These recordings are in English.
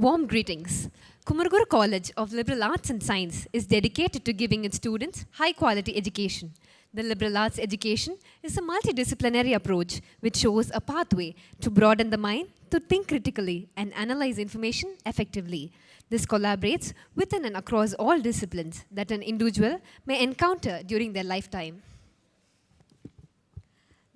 Warm greetings. Kumaraguru College of Liberal Arts and Science is dedicated to giving its students high-quality education. The liberal arts education is a multidisciplinary approach which shows a pathway to broaden the mind, to think critically and analyze information effectively. This collaborates within and across all disciplines that an individual may encounter during their lifetime.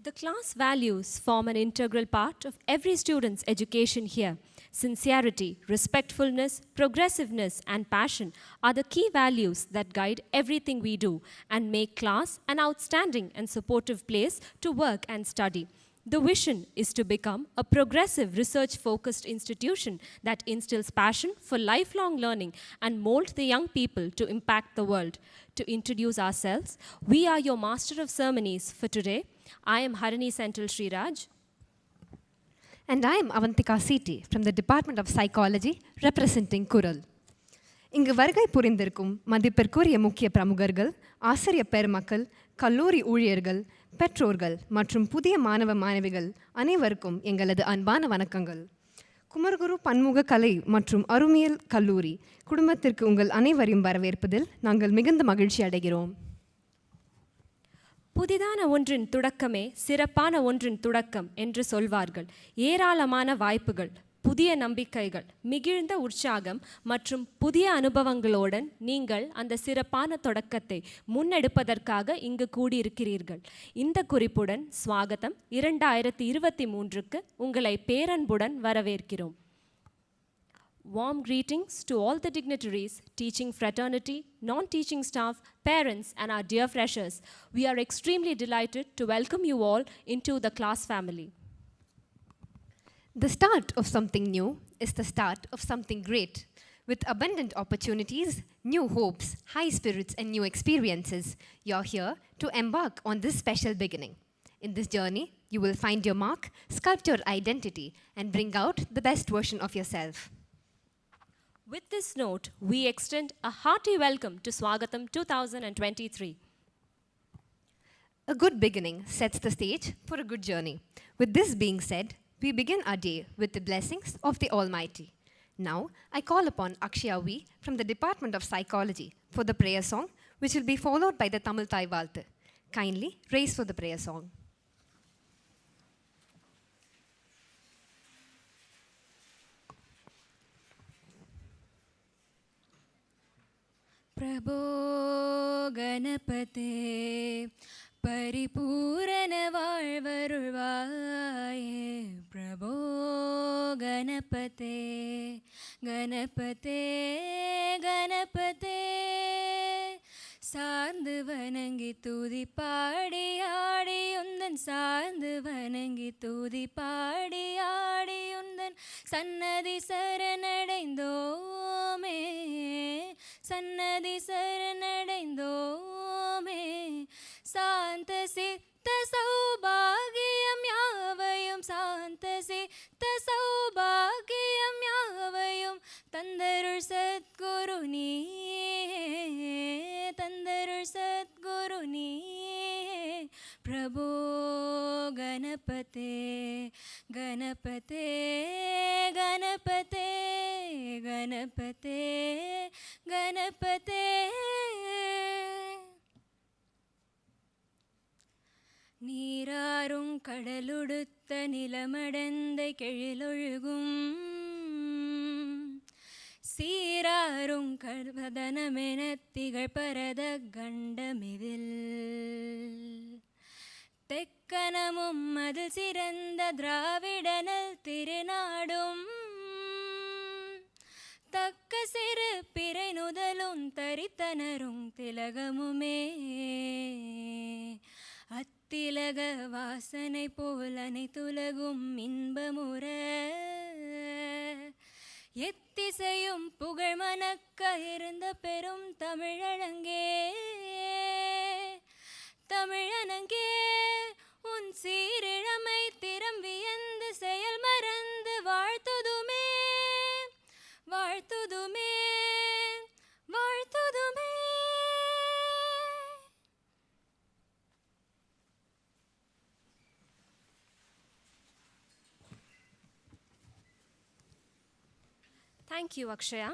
The class values form an integral part of every student's education here. Sincerity, respectfulness, progressiveness, and passion are the key values that guide everything we do and make class an outstanding and supportive place to work and study. The vision is to become a progressive, research-focused institution that instills passion for lifelong learning and mold the young people to impact the world. To introduce ourselves, we are your Master of Ceremonies for today. I am Harini Senthil Sriraj. And I am Avantika Siti from the Department of Psychology, representing Kural. இங்கு வருகை புரிந்திருக்கும் மதிப்பிற்குரிய முக்கிய பிரமுகர்கள், ஆசிரிய பெருமக்கள், கல்லூரி ஊழியர்கள், பெற்றோர்கள் மற்றும் புதிய மாணவ மாணவிகள் அனைவருக்கும் எங்களது அன்பான வணக்கங்கள். குமரகுரு பன்முக கலை மற்றும் அருமியல் கல்லூரி குடும்பத்திற்கு உங்கள் அனைவரையும் வரவேற்பதில் நாங்கள் மிகுந்த மகிழ்ச்சி அடைகிறோம். புதிதான ஒன்றின் தொடக்கமே சிறப்பான ஒன்றின் தொடக்கம் என்று சொல்வார்கள். ஏராளமான வாய்ப்புகள், புதிய நம்பிக்கைகள், மிகுந்த உற்சாகம் மற்றும் புதிய அனுபவங்களுடன் நீங்கள் அந்த சிறப்பான தொடக்கத்தை முன்னெடுப்பதற்காக இங்கு கூடியிருக்கிறீர்கள். இந்த குறிப்புடன் ஸ்வாகதம் 2023க்கு உங்களை பேரன்புடன் வரவேற்கிறோம். Warm greetings to all the dignitaries, teaching fraternity, non-teaching staff, parents, and our dear freshers. We are extremely delighted to welcome you all into the class family. The start of something new is the start of something great. With abundant opportunities, new hopes, high spirits, and new experiences, you're here to embark on this special beginning. In this journey, you will find your mark, sculpt your identity, and bring out the best version of yourself. With this note, we extend a hearty welcome to Swagatham 2023. A good beginning sets the stage for a good journey. With this being said, we begin our day with the blessings of the Almighty. Now, I call upon Akshaya V from the Department of Psychology for the prayer song, which will be followed by the Tamil Thai Valthu. Kindly raise for the prayer song. प्रभो गणपते परिपूर्ण வாழ்வருள்வாயே प्रभो गणपते गणपते गणपते சார்ந்து வணங்கி தூதி பாடி ஆடி உந்தன் சார்ந்து வணங்கி தூதி பாடி ஆடி உந்தன் சன்னதி சரணடைந்தோமே சன்னதி சரணடைந்தோமே சாந்த சித்த சௌபாகியம் யாவையும் சாந்த சித்த சௌபாகியம் யாவையும் தந்தருள் சத்குரு நீயே தந்தருள் சத்குரு நீயே பிரபோ கணபதே கணபதே கணபதே கணபதே கணபதே நீராறும் கடலுடுத்த நிலமடந்தை கெழிலொழுகும் சீராறும் கர்வதனமென திகழ் பரத கண்டமிதில் தெக்கனமும் அதில் சிறந்த திராவிடனல் திருநாடும் தக்க சிறு பிறை நுதலும் தரித்தனரும் திலகமுமே அத்திலக வாசனை போல் அனைத்துலகும் இன்பமுற எத்திசையும் புகழ் மணக்க இருந்த பெரும் தமிழனங்கே தமிழனங்கே உன் சீரிழமை திறம் வியந்து செயல் மறந்து வாழ்த்துதுமே வாழ்த்துதுமே வாழ்த்துதுமே. Thank you, Akshaya.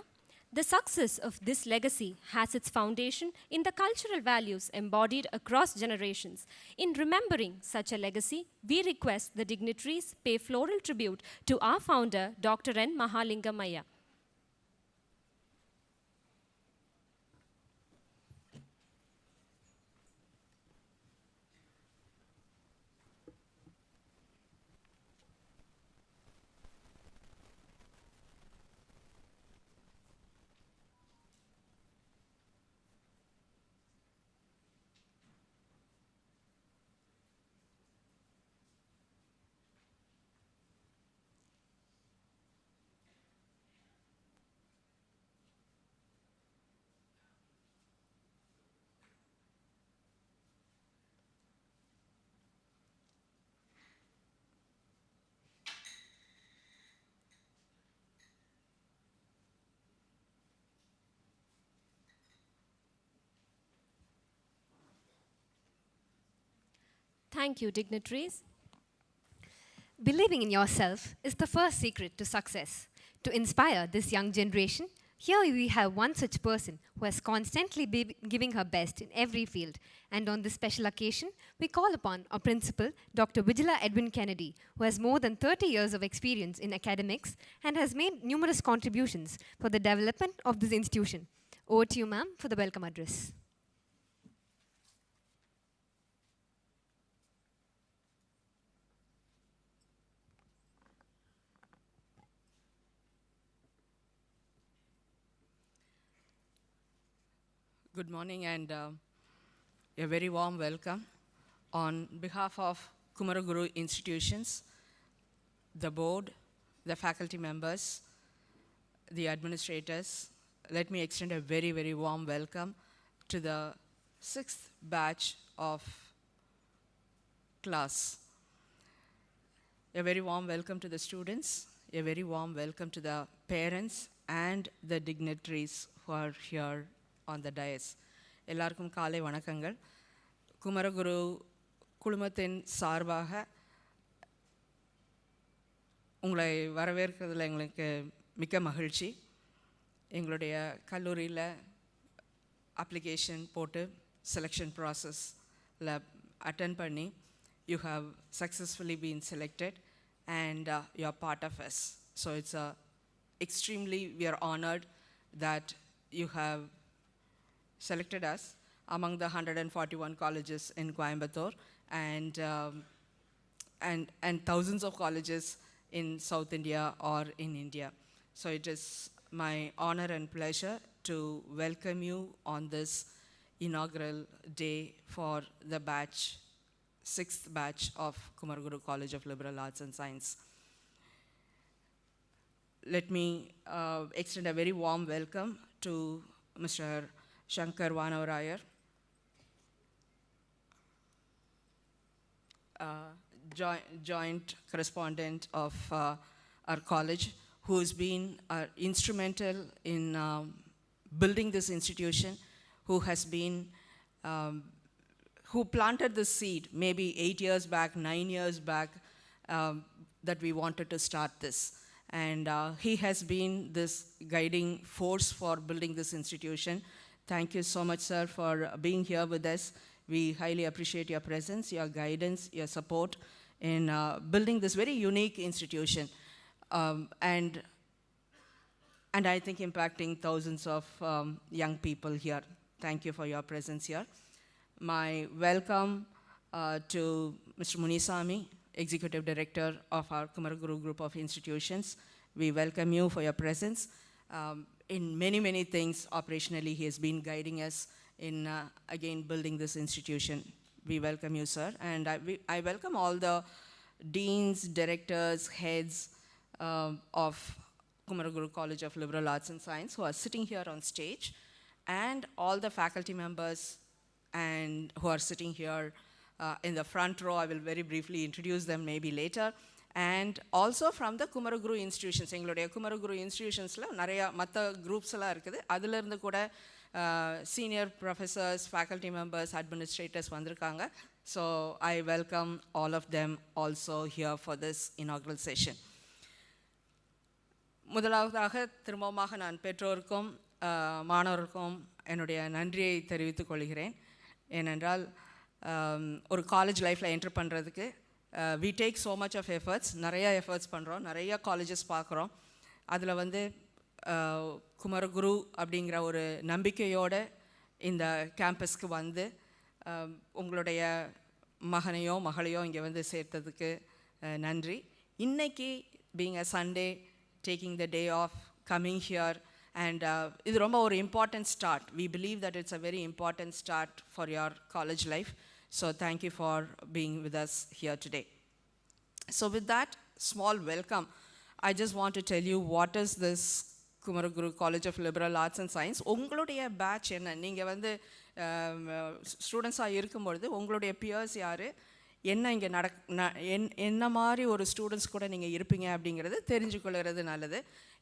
The success of this legacy has its foundation in the cultural values embodied across generations. In remembering such a legacy, we request the dignitaries pay floral tribute to our founder, Dr. N. Mahalingamaya. Thank you, dignitaries. Believing in yourself is the first secret to success. To inspire this young generation, here we have one such person who has constantly been giving her best in every field. And on this special occasion, we call upon our principal, Dr. Vigila Edwin Kennedy, who has more than 30 years of experience in academics and has made numerous contributions for the development of this institution. Over to you, ma'am, for the welcome address. Good morning and a very warm welcome. On behalf of Kumaraguru Institutions, the board, the faculty members, the administrators, let me extend a very, very warm welcome to the 6th batch of class. A very warm welcome to the students, a very warm welcome to the parents and the dignitaries who are here on the dais. எல்லாருக்கும் காலை வணக்கங்கள். குமரகுரு குழுமத்தின் சார்பாக உங்களை வரவேற்கிறதுல எங்களுக்கு மிக்க மகிழ்ச்சி. எங்களுடைய கல்லூரியில் அப்ளிகேஷன் போட்டு செலெக்ஷன் ப்ராசஸில் அட்டென்ட் பண்ணி you have successfully been selected and you are part of us. So it's extremely, we are honored that you have selected us among the 141 colleges in Coimbatore and thousands of colleges in South India or in India. So it is my honor and pleasure to welcome you on this inaugural day for the batch, 6th batch of Kumaraguru College of Liberal Arts and Science. Let me extend a very warm welcome to Mr. Shankar Vanavarayar, joint correspondent of our college, who has been instrumental in building this institution, who has been, who planted the seed maybe 8 years back, 9 years back, that we wanted to start this. And he has been this guiding force for building this institution. Thank you so much, sir, for being here with us. We highly appreciate your presence, your guidance, your support in building this very unique institution. And I think impacting thousands of young people here. Thank you for your presence here. My welcome to Mr. Munisamy, Executive Director of our Kumaraguru Group of Institutions. We welcome you for your presence. In many, many things, operationally, he has been guiding us in, again, building this institution. We welcome you, sir. And I welcome all the deans, directors, heads of Kumaraguru College of Liberal Arts and Science who are sitting here on stage, and all the faculty members and who are sitting here in the front row. I will very briefly introduce them maybe later. And also from the Kumaraguru institutions, எங்களுடைய Kumaraguru institutionsல நிறைய மற்ற groups எல்லாம் இருக்குது. அதில் இருந்து கூட senior professors, faculty members, administrators வந்திருக்காங்க. So I welcome all of them also here for this inaugural session. முதலாவதாக திரும்பமாக நான் பெற்றோருக்கும் மாணவருக்கும் என்னுடைய நன்றியை தெரிவித்துக் கொள்கிறேன். ஏனென்றால் ஒரு காலேஜ் லைஃப்பில் என்டர் பண்ணுறதுக்கு we take so much of efforts, நிறைய எஃபர்ட்ஸ் பண்ணுறோம், நிறைய காலேஜஸ் பார்க்குறோம். அதில் வந்து குமரகுரு அப்படிங்கிற ஒரு நம்பிக்கையோடு இந்த கேம்பஸ்க்கு வந்து உங்களுடைய மகனையோ மகளையோ இங்கே வந்து சேர்த்ததுக்கு நன்றி. இன்னைக்கு being a Sunday, taking the day off, coming here, and இது ரொம்ப ஒரு important start. We believe that it's a very important start for your college life. So thank you for being with us here today. So with that small welcome, I just want to tell you what is this Kumaraguru College of Liberal Arts and Science. உங்களுடைய batch என்ன, நீங்கள் வந்து ஸ்டூடெண்ட்ஸாக இருக்கும்பொழுது உங்களுடைய piers யார், என்ன இங்கே என்ன மாதிரி ஒரு ஸ்டூடெண்ட்ஸ் கூட நீங்கள் இருப்பீங்க அப்படிங்கிறது தெரிஞ்சுக்கொள்கிறது நல்லது.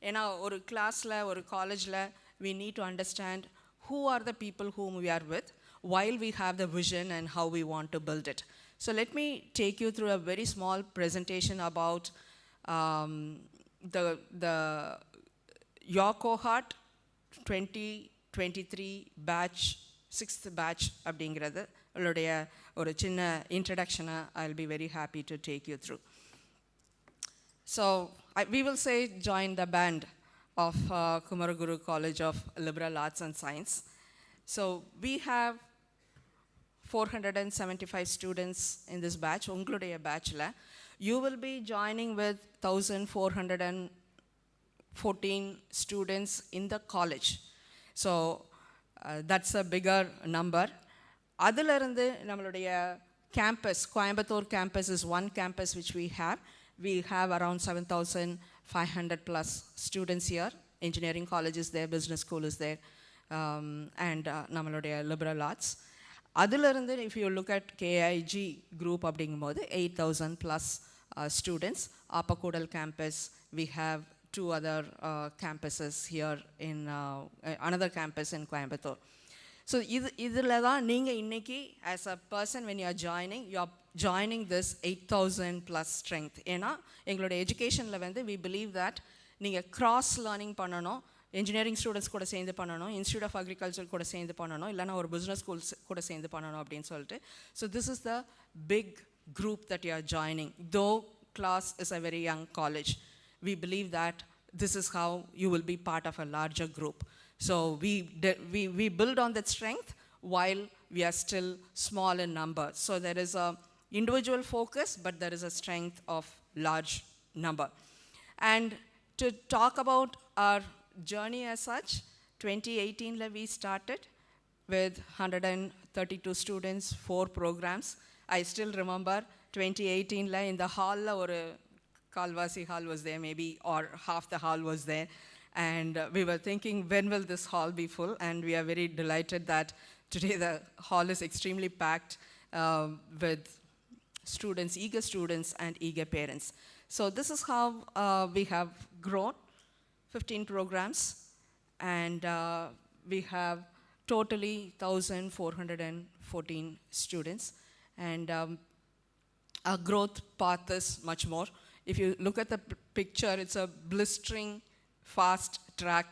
ஏன்னா ஒரு கிளாஸில் ஒரு காலேஜில் we need to understand who are the people whom we are with while we have the vision and how we want to build it. So let me take you through a very small presentation about your cohort 2023 batch, 6th batch அப்படிங்கிறது உங்களுடைய ஒரு சின்ன introduction-ஐ I'll be very happy to take you through. So we will say join the band of Kumaraguru College of Liberal Arts and Science. So we have 475 students in this batch. உங்களுடைய batchல you will be joining with 1414 students in the college. So that's a bigger number. அதிலிருந்து நம்மளுடைய campus, Coimbatore campus is one campus which we have. We have around 7,500 plus students here. Engineering college is there, business school is there, and நம்மளுடைய liberal arts. அதிலிருந்து if you look at KIG group அப்படிங்கும்போது 8,000 plus students. Appakudal campus, we have 2 other campuses here in another campus in Coimbatore. So இதில் தான் நீங்கள் இன்னைக்கு as a person when you are joining this 8,000 plus strength. ஏன்னா எங்களுடைய எஜுகேஷனில் வந்து we believe that நீங்கள் cross learning பண்ணணும், engineering students கூட சேர்ந்து பண்ணணும், Institute of Agriculture கூட சேர்ந்து பண்ணணும், இல்லைனா ஒரு business schools கூட சேர்ந்து பண்ணணும் அப்படின்னு சொல்லிட்டு. So this is the big group that you are joining. Though KCLAS is a very young college, we believe that this is how you will be part of a larger group. So we build on that strength while we are still small in number. So there is a individual focus, but there is a strength of large number. And to talk about our journey as such, 2018 we started with 132 students, 4 programs. I still remember 2018 in the hall, or Kalvasi hall was there maybe, or half the hall was there. And we were thinking, when will this hall be full? And we are very delighted that today the hall is extremely packed with students, eager students and eager parents. So this is how we have grown, 15 programs, and we have totally 1,414 students. And our growth path is much more. If you look at the picture, it's a blistering fast track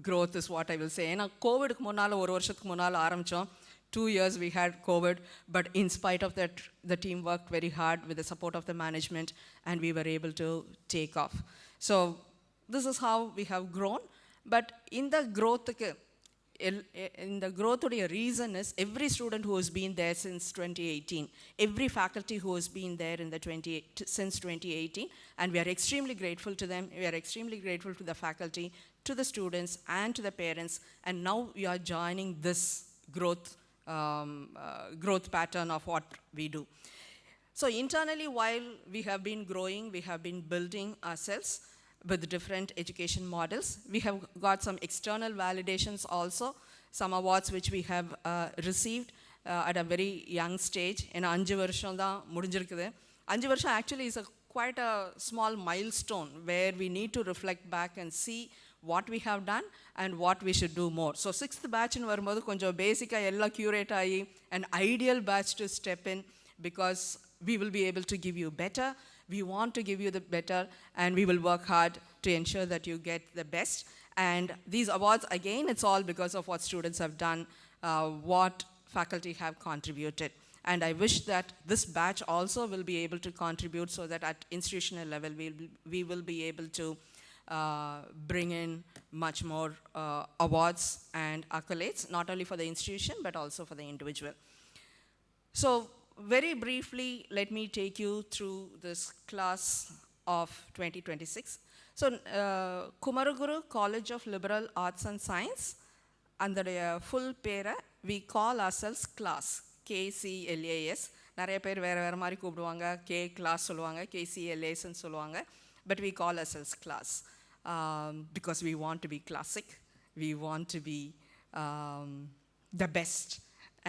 growth is what I will say. ஏன்னா கோவிடுக்கு முன்னால் ஒரு வருஷத்துக்கு முன்னால் ஆரம்பித்தோம். 2 years we had COVID, but in spite of that, the team worked very hard with the support of the management, and we were able to take off. So this is how we have grown. But in the growth, reason is every student who has been there since 2018, every faculty who has been there since 2018, and we are extremely grateful to them. We are extremely grateful to the faculty, to the students, and to the parents. And now we are joining this growth pattern of what we do. So internally, while we have been growing, we have been building ourselves with different education models. We have got some external validations also, some awards which we have received at a very young stage. In 5 வருஷம் தான் முடிஞ்சிருக்குது. 5 வருஷம் actually is quite a small milestone where we need to reflect back and see what we have done and what we should do more. So 6th batch னு வரும்போது கொஞ்சம் பேசிக்காக எல்லாம் curate ஆகி an ideal batch to step in, because we will be able to give you better, We want to give you the better, and we will work hard to ensure that you get the best. And these awards, again, it's all because of what students have done, what faculty have contributed. And I wish that this batch also will be able to contribute so that at institutional level, we will be able to bring in much more awards and accolades, not only for the institution, but also for the individual. So very briefly, let me take you through this class of 2026. So Kumaraguru College of Liberal Arts and Science, under the full pera, we call ourselves KCLAS, KCLAS. நிறைய பேர் வேறு வேறு மாதிரி கூப்பிடுவாங்க, KCLAS சொல்லுவாங்க, KCLAS ன்னு சொல்லுவாங்க, but we call ourselves class because we want to be classic, we want to be the best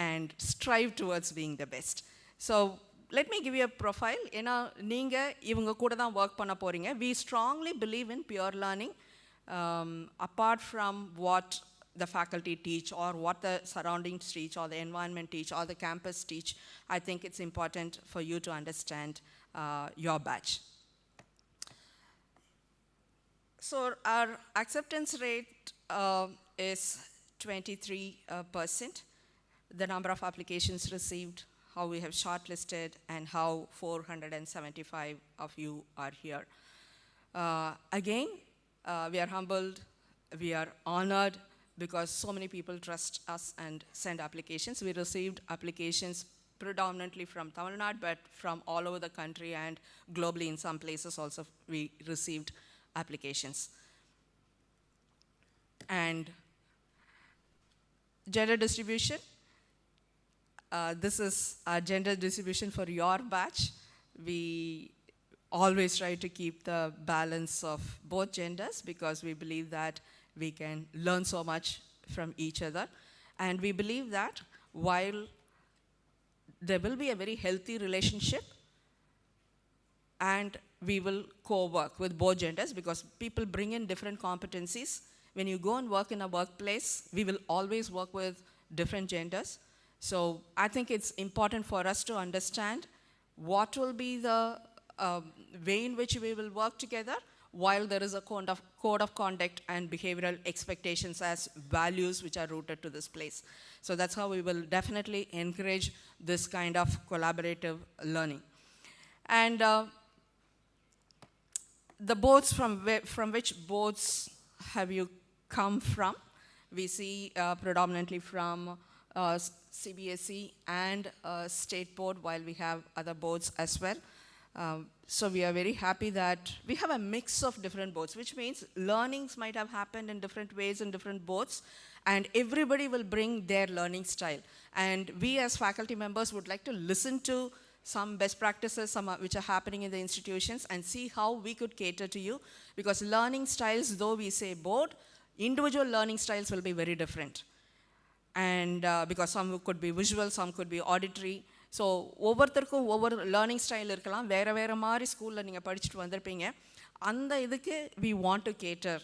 and strive towards being the best. So let me give you a profile. ஏன்னா நீங்கள் இவங்க கூட தான் work பண்ண போகிறீங்க. We strongly believe in pure learning apart from what the faculty teach or what the surroundings teach or the environment teach or the campus teach. I think it's important for you to understand your batch. So our acceptance rate is 23%. The number of applications received, how we have shortlisted, and how 475 of you are here. Again, we are humbled, we are honored, because so many people trust us and send applications. We received applications predominantly from Tamil Nadu, but from all over the country and globally in some places also we received applications. And gender distribution, this is our gender distribution for your batch. We always try to keep the balance of both genders because we believe that we can learn so much from each other. And we believe that while there will be a very healthy relationship, and we will co-work with both genders because people bring in different competencies. When you go and work in a workplace, we will always work with different genders. So I think it's important for us to understand what will be the way in which we will work together while there is a code of conduct and behavioral expectations as values which are rooted to this place. So that's how we will definitely encourage this kind of collaborative learning. And the boards, from which boards have you come from? We see predominantly from CBSE and state board, while we have other boards as well. So we are very happy that we have a mix of different boards, which means learnings might have happened in different ways in different boards, and everybody will bring their learning style. And we as faculty members would like to listen to some best practices, some which are happening in the institutions, and see how we could cater to you. Because learning styles, though we say board, individual learning styles will be very different. And because some could be visual, some could be auditory. So ஒவ்வொருத்தருக்கும் ஒவ்வொரு learning style இருக்கலாம், வேறு வேறு மாதிரி ஸ்கூலில் நீங்கள் படிச்சுட்டு வந்திருப்பீங்க. அந்த இதுக்கு we want to cater.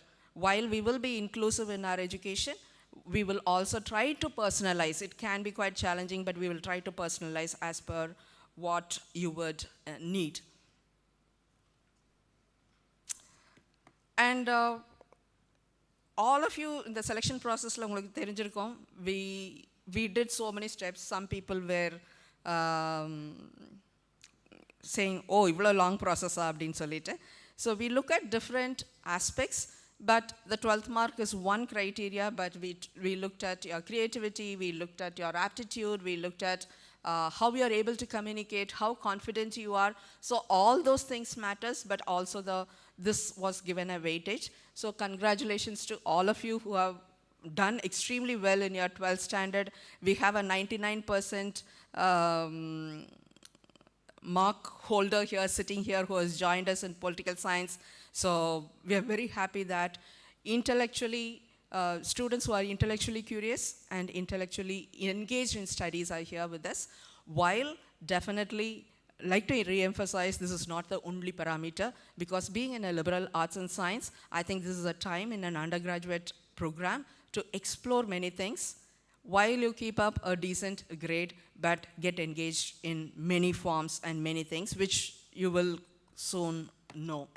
While we will be inclusive in our education, we will also try to personalize. It can be quite challenging, but we will try to personalize as per what you would need. And all of you in the selection process, உங்களுக்கு தெரிஞ்சிருக்கும், we did so many steps. Some people were saying, oh, இவ்வளோ long process அப்படின்னு சொல்லிட்டு. So we look at different aspects, but the 12th mark is one criteria, but we looked at your creativity, we looked at your aptitude, we looked at how you are able to communicate, how confident you are. So all those things matters, but also this was given a weightage. So congratulations to all of you who have done extremely well in your 12th standard. We have a 99% mark holder here, sitting here, who has joined us in political science. So we are very happy that intellectually, students who are intellectually curious and intellectually engaged in studies are here with us. While definitely, like to re-emphasize, this is not the only parameter, because being in a liberal arts and science, I think this is a time in an undergraduate program to explore many things, while you keep up a decent grade, but get engaged in many forms and many things, which you will soon know.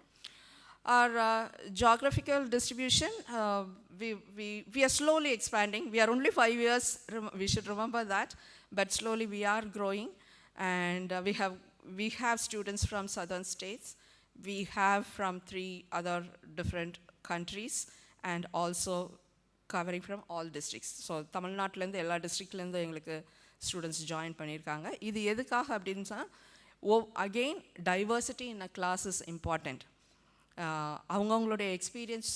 Our geographical distribution, we are slowly expanding. We are only 5 years, we should remember that, but slowly we are growing, and we have students from southern states. We have from 3 other different countries, and also covering from all districts. So Tamil Nadu lende ella district lende engalukku students join பண்ணிருக்காங்க. இது எதுக்காக அப்படினு சொன்னா, again diversity in a class is important. அவங்களுடைய experience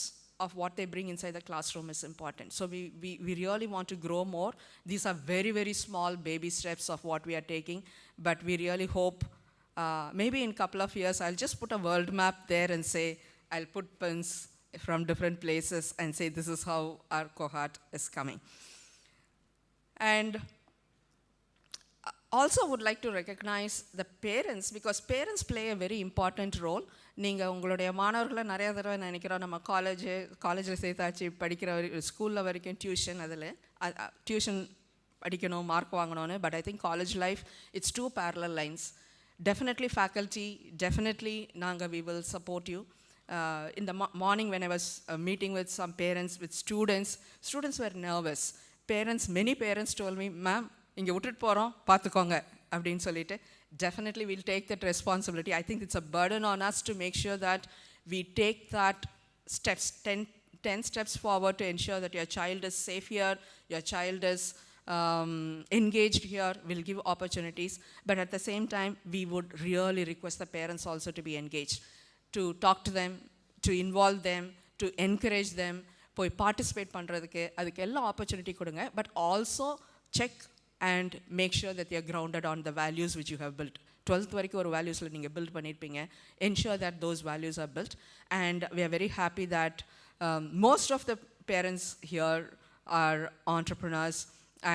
of what they bring inside the classroom is important. So we really want to grow more. These are very, very small baby steps of what we are taking, but we really hope maybe in a couple of years I'll just put a world map there and say, I'll put pins from different places and say this is how our cohort is coming. And also would like to recognize the parents, because parents play a very important role. நீங்கள் உங்களுடைய மாணவர்களை நிறைய தடவை நினைக்கிறோம், நம்ம காலேஜில் சேர்த்தாச்சு, படிக்கிற ஸ்கூலில் வரைக்கும் டியூஷன் படிக்கணும், மார்க் வாங்கணும்னு. But I think college life it's 2 parallel lines. Definitely faculty, definitely we will support you. In the morning when I was meeting with some parents, with students were nervous. Many parents told me, ma'am, இங்கே விட்டுட்டு போகிறோம், பார்த்துக்கோங்க அப்படின்னு சொல்லிட்டு. Definitely we'll take that responsibility. I think it's a burden on us to make sure that we take that steps, 10 steps forward to ensure that your child is safe here, your child is engaged here, will give opportunities. But at the same time, we would really request the parents also to be engaged, to talk to them, to involve them, to encourage them, போய் participate பண்ணுறதுக்கு அதுக்கு எல்லா opportunity கொடுங்க. But also check and make sure that they are grounded on the values which you have built. 12th வரைக்கும் ஒரு வேல்யூஸில் நீங்கள் build பண்ணியிருப்பீங்க. Ensure that those values are built. And we are very happy that most of the parents here are entrepreneurs,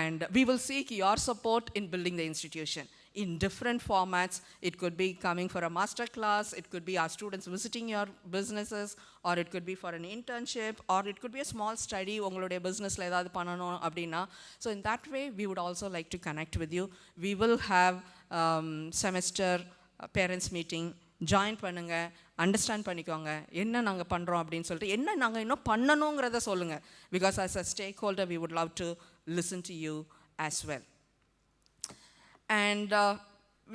and we will seek your support in building the institution in different formats. It could be coming for a master class, it could be our students visiting your businesses, or it could be for an internship, or it could be a small study உங்களுடைய businessல ஏதாவது பண்ணணும் அப்படின்னா. So in that way we would also like to connect with you. We will have semester parents meeting. Join பண்ணுங்க, understand பண்ணிக்கோங்க என்ன நாங்கள் பண்ணுறோம் அப்படின்னு சொல்லிட்டு, என்ன நாங்கள் இன்னும் பண்ணணுங்கிறத சொல்லுங்கள். Because as a stack holder we would love to listen to you as well. And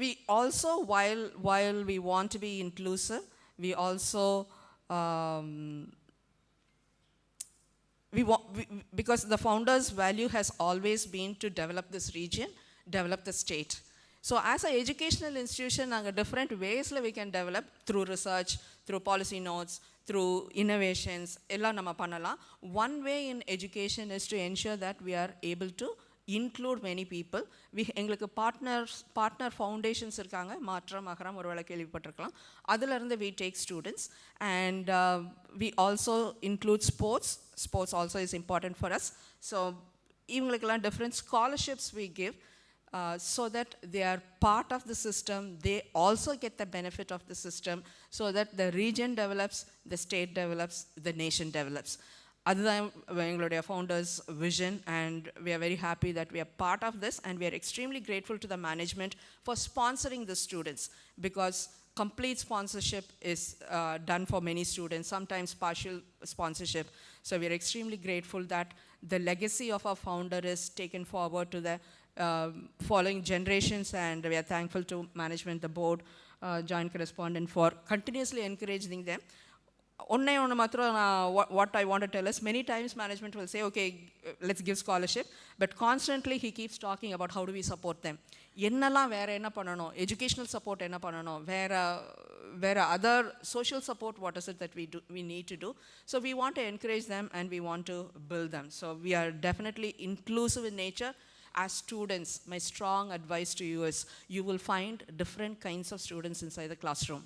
we also, while we want to be inclusive, we also because the founder's value has always been to develop this region, develop the state. So as an educational institution, different ways we can develop through research, through policy notes, through innovations. One way in education is to ensure that we are able to include many people. எங்களுக்கு partner foundations இருக்காங்க, மாற்றம் அகரம் ஒருவேளை கேள்விப்பட்டிருக்கலாம். அதில் இருந்து we take students, and we also include sports also is important for us. So இவங்களுக்கெல்லாம் different scholarships we give, so that they are part of the system, they also get the benefit of the system, so that the region develops, the state develops, the nation develops. அதுதான் எங்களுடைய founders vision, and we are very happy that we are part of this, and we are extremely grateful to the management for sponsoring the students, because complete sponsorship is done for many students, sometimes partial sponsorship. So we are extremely grateful that the legacy of our founder is taken forward to the following generations, and we are thankful to management, the board, joint correspondent for continuously encouraging them. What I want to tell us, many times management will say, okay, let's give scholarship, but constantly he keeps talking about how do we support them. என்னெல்லாம் வேற என்ன பண்ணணும், educational support என்ன பண்ணணும், வேற other social support, what is it that we need to do. So we want to encourage them, and we want to build them. So we are definitely inclusive in nature. As students, my strong advice to you is, you will find different kinds of students inside the classroom.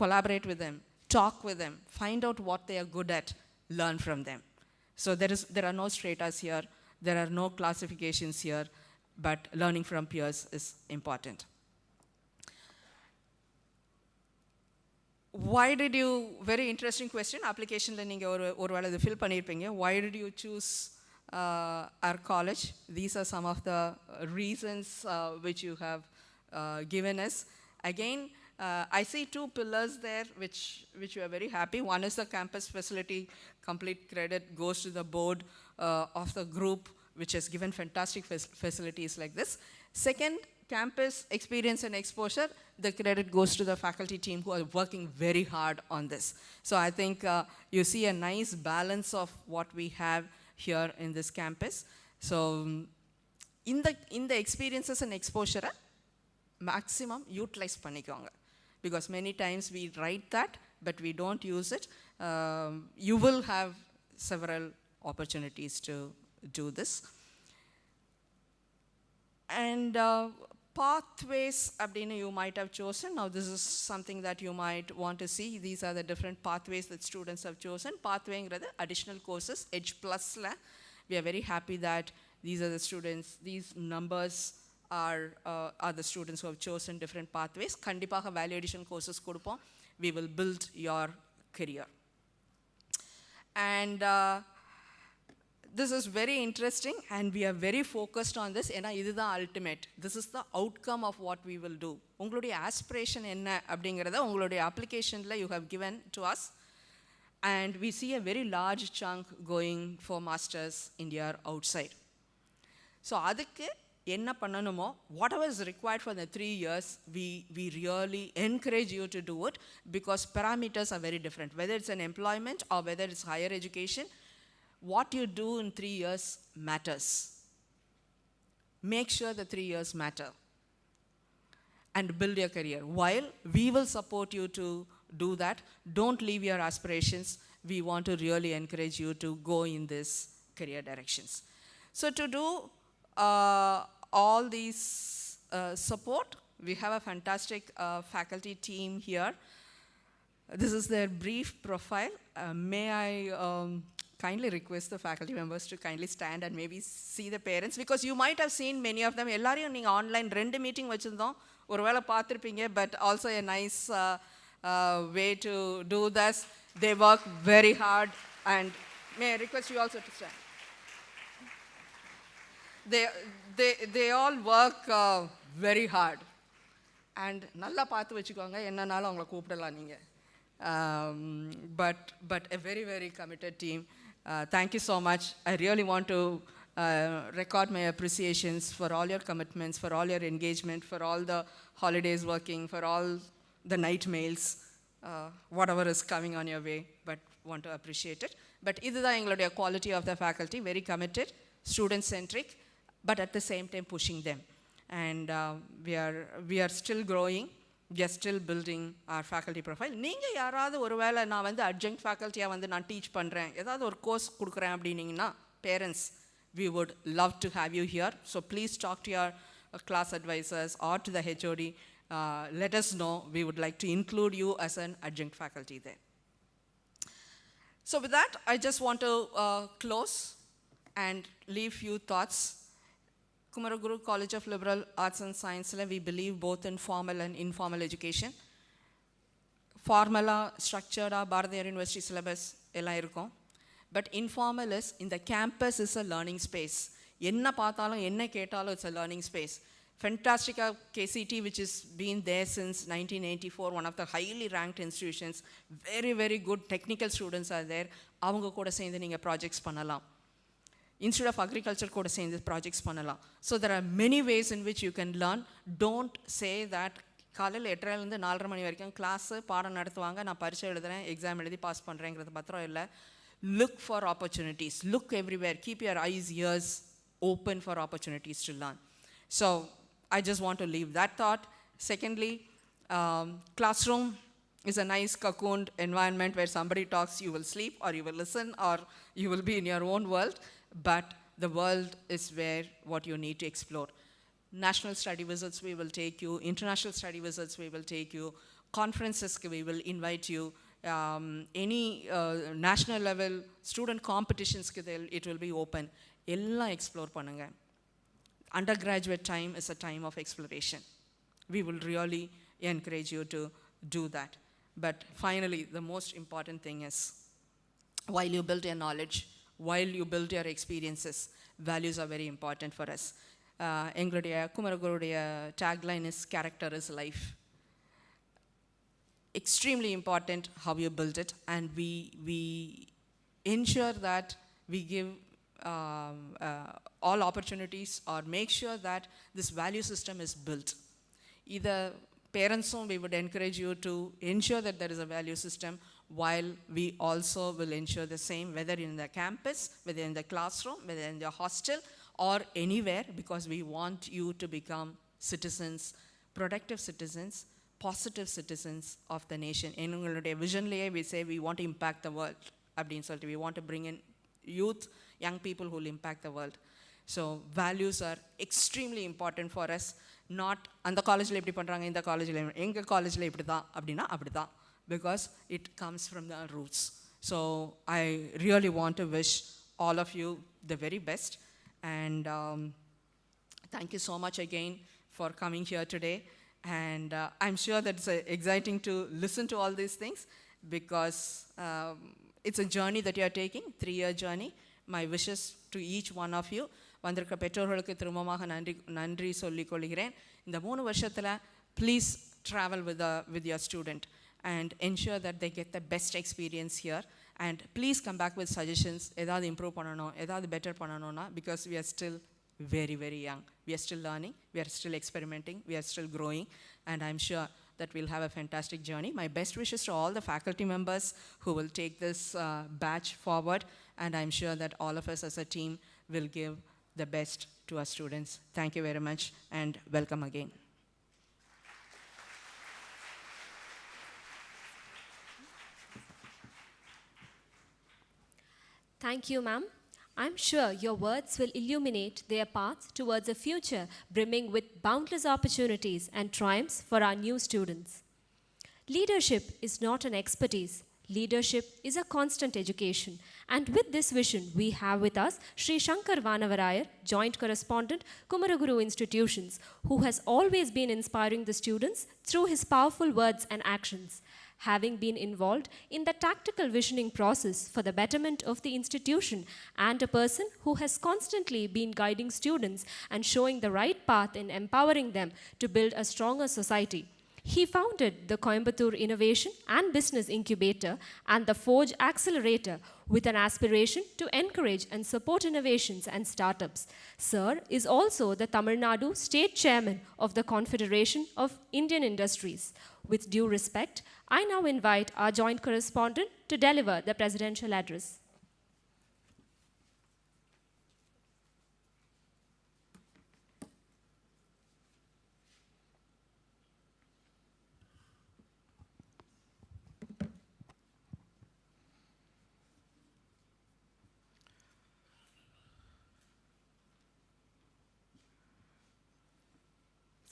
Collaborate with them, talk with them, find out what they are good at, learn from them. So there are no stratas here, there are no classifications here, but learning from peers is important. Why did you, very interesting question, application la neenga oru vela idu fill pannirpeenga, why did you choose our college? These are some of the reasons which you have given us. Again, I see two pillars there which we are very happy. One is the campus facility. Complete credit goes to the board of the group, which has given fantastic facilities like this. Second, campus experience and exposure. The credit goes to the faculty team who are working very hard on this. So I think you see a nice balance of what we have here in this campus. So in the experiences and exposure, maximum utilize பண்ணிக்கோங்க. Because many times we write that, but we don't use it. You will have several opportunities to do this. And pathways, abdina you might have chosen. Now this is something that you might want to see. These are the different pathways that students have chosen. Pathway rather additional courses, Edge Plus la. We are very happy that these are the students, these numbers are the students who have chosen different pathways. Kandipaga value addition courses kodupom. We will build your career. And this is very interesting, and we are very focused on this. Ena idu the ultimate. This is the outcome of what we will do. Ungaludi aspiration enna abdingiradha ungaludi application la you have given to us, and we see a very large chunk going for masters in year outside. So adukku enna pannanumo, whatever is required for the 3 years, we really encourage you to do it, because parameters are very different. Whether it's an employment or whether it's higher education, what you do in 3 years matters. Make sure the 3 years matter and build your career. While we will support you to do that, don't leave your aspirations. We want to really encourage you to go in these career directions. So to do all these support, we have a fantastic faculty team here. This is their brief profile. May I kindly request the faculty members to kindly stand and maybe see the parents, because you might have seen many of them. Ellarium neenga online 2 meeting vechirundom, oruvela paathirpinga, but also a nice way to do this. They work very hard, and may I request you also to stand. They all work very hard, and nalla paathu vechukonga, ennanalu avanga koopdalam neenga. But a very, very committed team. Thank you so much. I really want to record my appreciations for all your commitments, for all your engagement, for all the holidays working, for all the night mails, whatever is coming on your way, but want to appreciate it. But idhu da engalode quality of the faculty, very committed, student centric, but at the same time pushing them. And we are still growing. We are still building our faculty profile. நீங்க யாராவது ஒருவேளை நான் வந்து adjunct faculty-ஆ வந்து நான் teach பண்றேன், ஏதாவது ஒரு கோர்ஸ் கொடுக்குறேன் அப்படினீங்கன்னா, parents, we would love to have you here. So please talk to your class advisors or to the HOD. Let us know. We would like to include you as an adjunct faculty there. So with that, I just want to close and leave few thoughts. Kumaraguru College of Liberal Arts and Science, we believe both in formal and informal education. Formala, structured, Bharatiyar University syllabus, ella irukom. But informal is, in the campus is a learning space. Enna paathalum, enna ketalum, it's a learning space. Fantastic KCT, which has been there since 1984, one of the highly ranked institutions. Very, very good technical students are there. Avanga kuda சேர்ந்து நீங்க projects பண்ணலாம். Institute of Agriculture கூட சேர்ந்து projects பண்ணலாம். So there are many ways in which you can learn. Don't say that காலையில் 8:30 4:30 மணி வரைக்கும் class பாடம் நடத்துவாங்க, நான் பரீட்சை எழுதுறேன், எக்ஸாம் எழுதி பாஸ் பண்ணுறேங்கிறது மாத்திரம் இல்லை. Look for opportunities. Look everywhere. Keep your eyes, ears open for opportunities to learn. So I just want to leave that thought. Secondly, classroom is a nice cocooned environment where somebody talks, you will sleep, or you will listen, or you will be in your own world. But the world is where what you need to explore. National study visits we will take you, international study visits we will take you, conferences we will invite you, any national level student competitions it will be open. Ella explore pannunga. Undergraduate time is a time of exploration. We will really encourage you to do that. But finally, the most important thing is, while you build your knowledge, while you build your experiences, values are very important for us. எங்களுடைய குமரகுருடைய tagline is character is life. extremely important how you build it, and we ensure that we give all opportunities or make sure that this value system is built. Either parents, we would encourage you to ensure that there is a value system, while we also will ensure the same, whether in the campus, whether in the classroom, whether in the hostel, or anywhere, because we want you to become citizens, productive citizens, positive citizens of the nation. In our vision, we say we want to impact the world. We want to bring in youth, young people who will impact the world. So values are extremely important for us. Not and the college la eppadi pandranga in the college la enga college la ipdi da appadina apdi da, because it comes from the roots. So I really want to wish all of you the very best, and thank you so much again for coming here today. And I'm sure that it's exciting to listen to all these things, because it's a journey that you are taking, 3-year journey. My wishes to each one of you. வந்திருக்கிற பெற்றோர்களுக்கு திரும்பமாக நன்றி சொல்லிக் கொள்கிறேன். இந்த 3 வருஷத்தில் please travel with your student and ensure that they get the best experience here, and please come back with suggestions. ஏதாவது improve பண்ணணும், ஏதாவது பெட்டர் பண்ணணும்னா, because we are still very, very young. We are still learning, we are still experimenting, we are still growing, and I'm sure that we'll have a fantastic journey. My best wishes to all the faculty members who will take this batch forward, and I'm sure that all of us as a team will give the best to our students. Thank you very much, and welcome again. Thank you, ma'am. I'm sure your words will illuminate their path towards a future brimming with boundless opportunities and triumphs for our new students. Leadership is not an expertise. Leadership is a constant education. And with this vision, we have with us Sri Shankar Vanavarayar, Joint Correspondent, Kumaraguru Institutions, who has always been inspiring the students through his powerful words and actions. Having been involved in the tactical visioning process for the betterment of the institution, and a person who has constantly been guiding students and showing the right path in empowering them to build a stronger society. He founded the Coimbatore Innovation and Business Incubator and the Forge Accelerator with an aspiration to encourage and support innovations and startups. Sir is also the Tamil Nadu State Chairman of the Confederation of Indian Industries. With due respect, I now invite our joint correspondent to deliver the presidential address.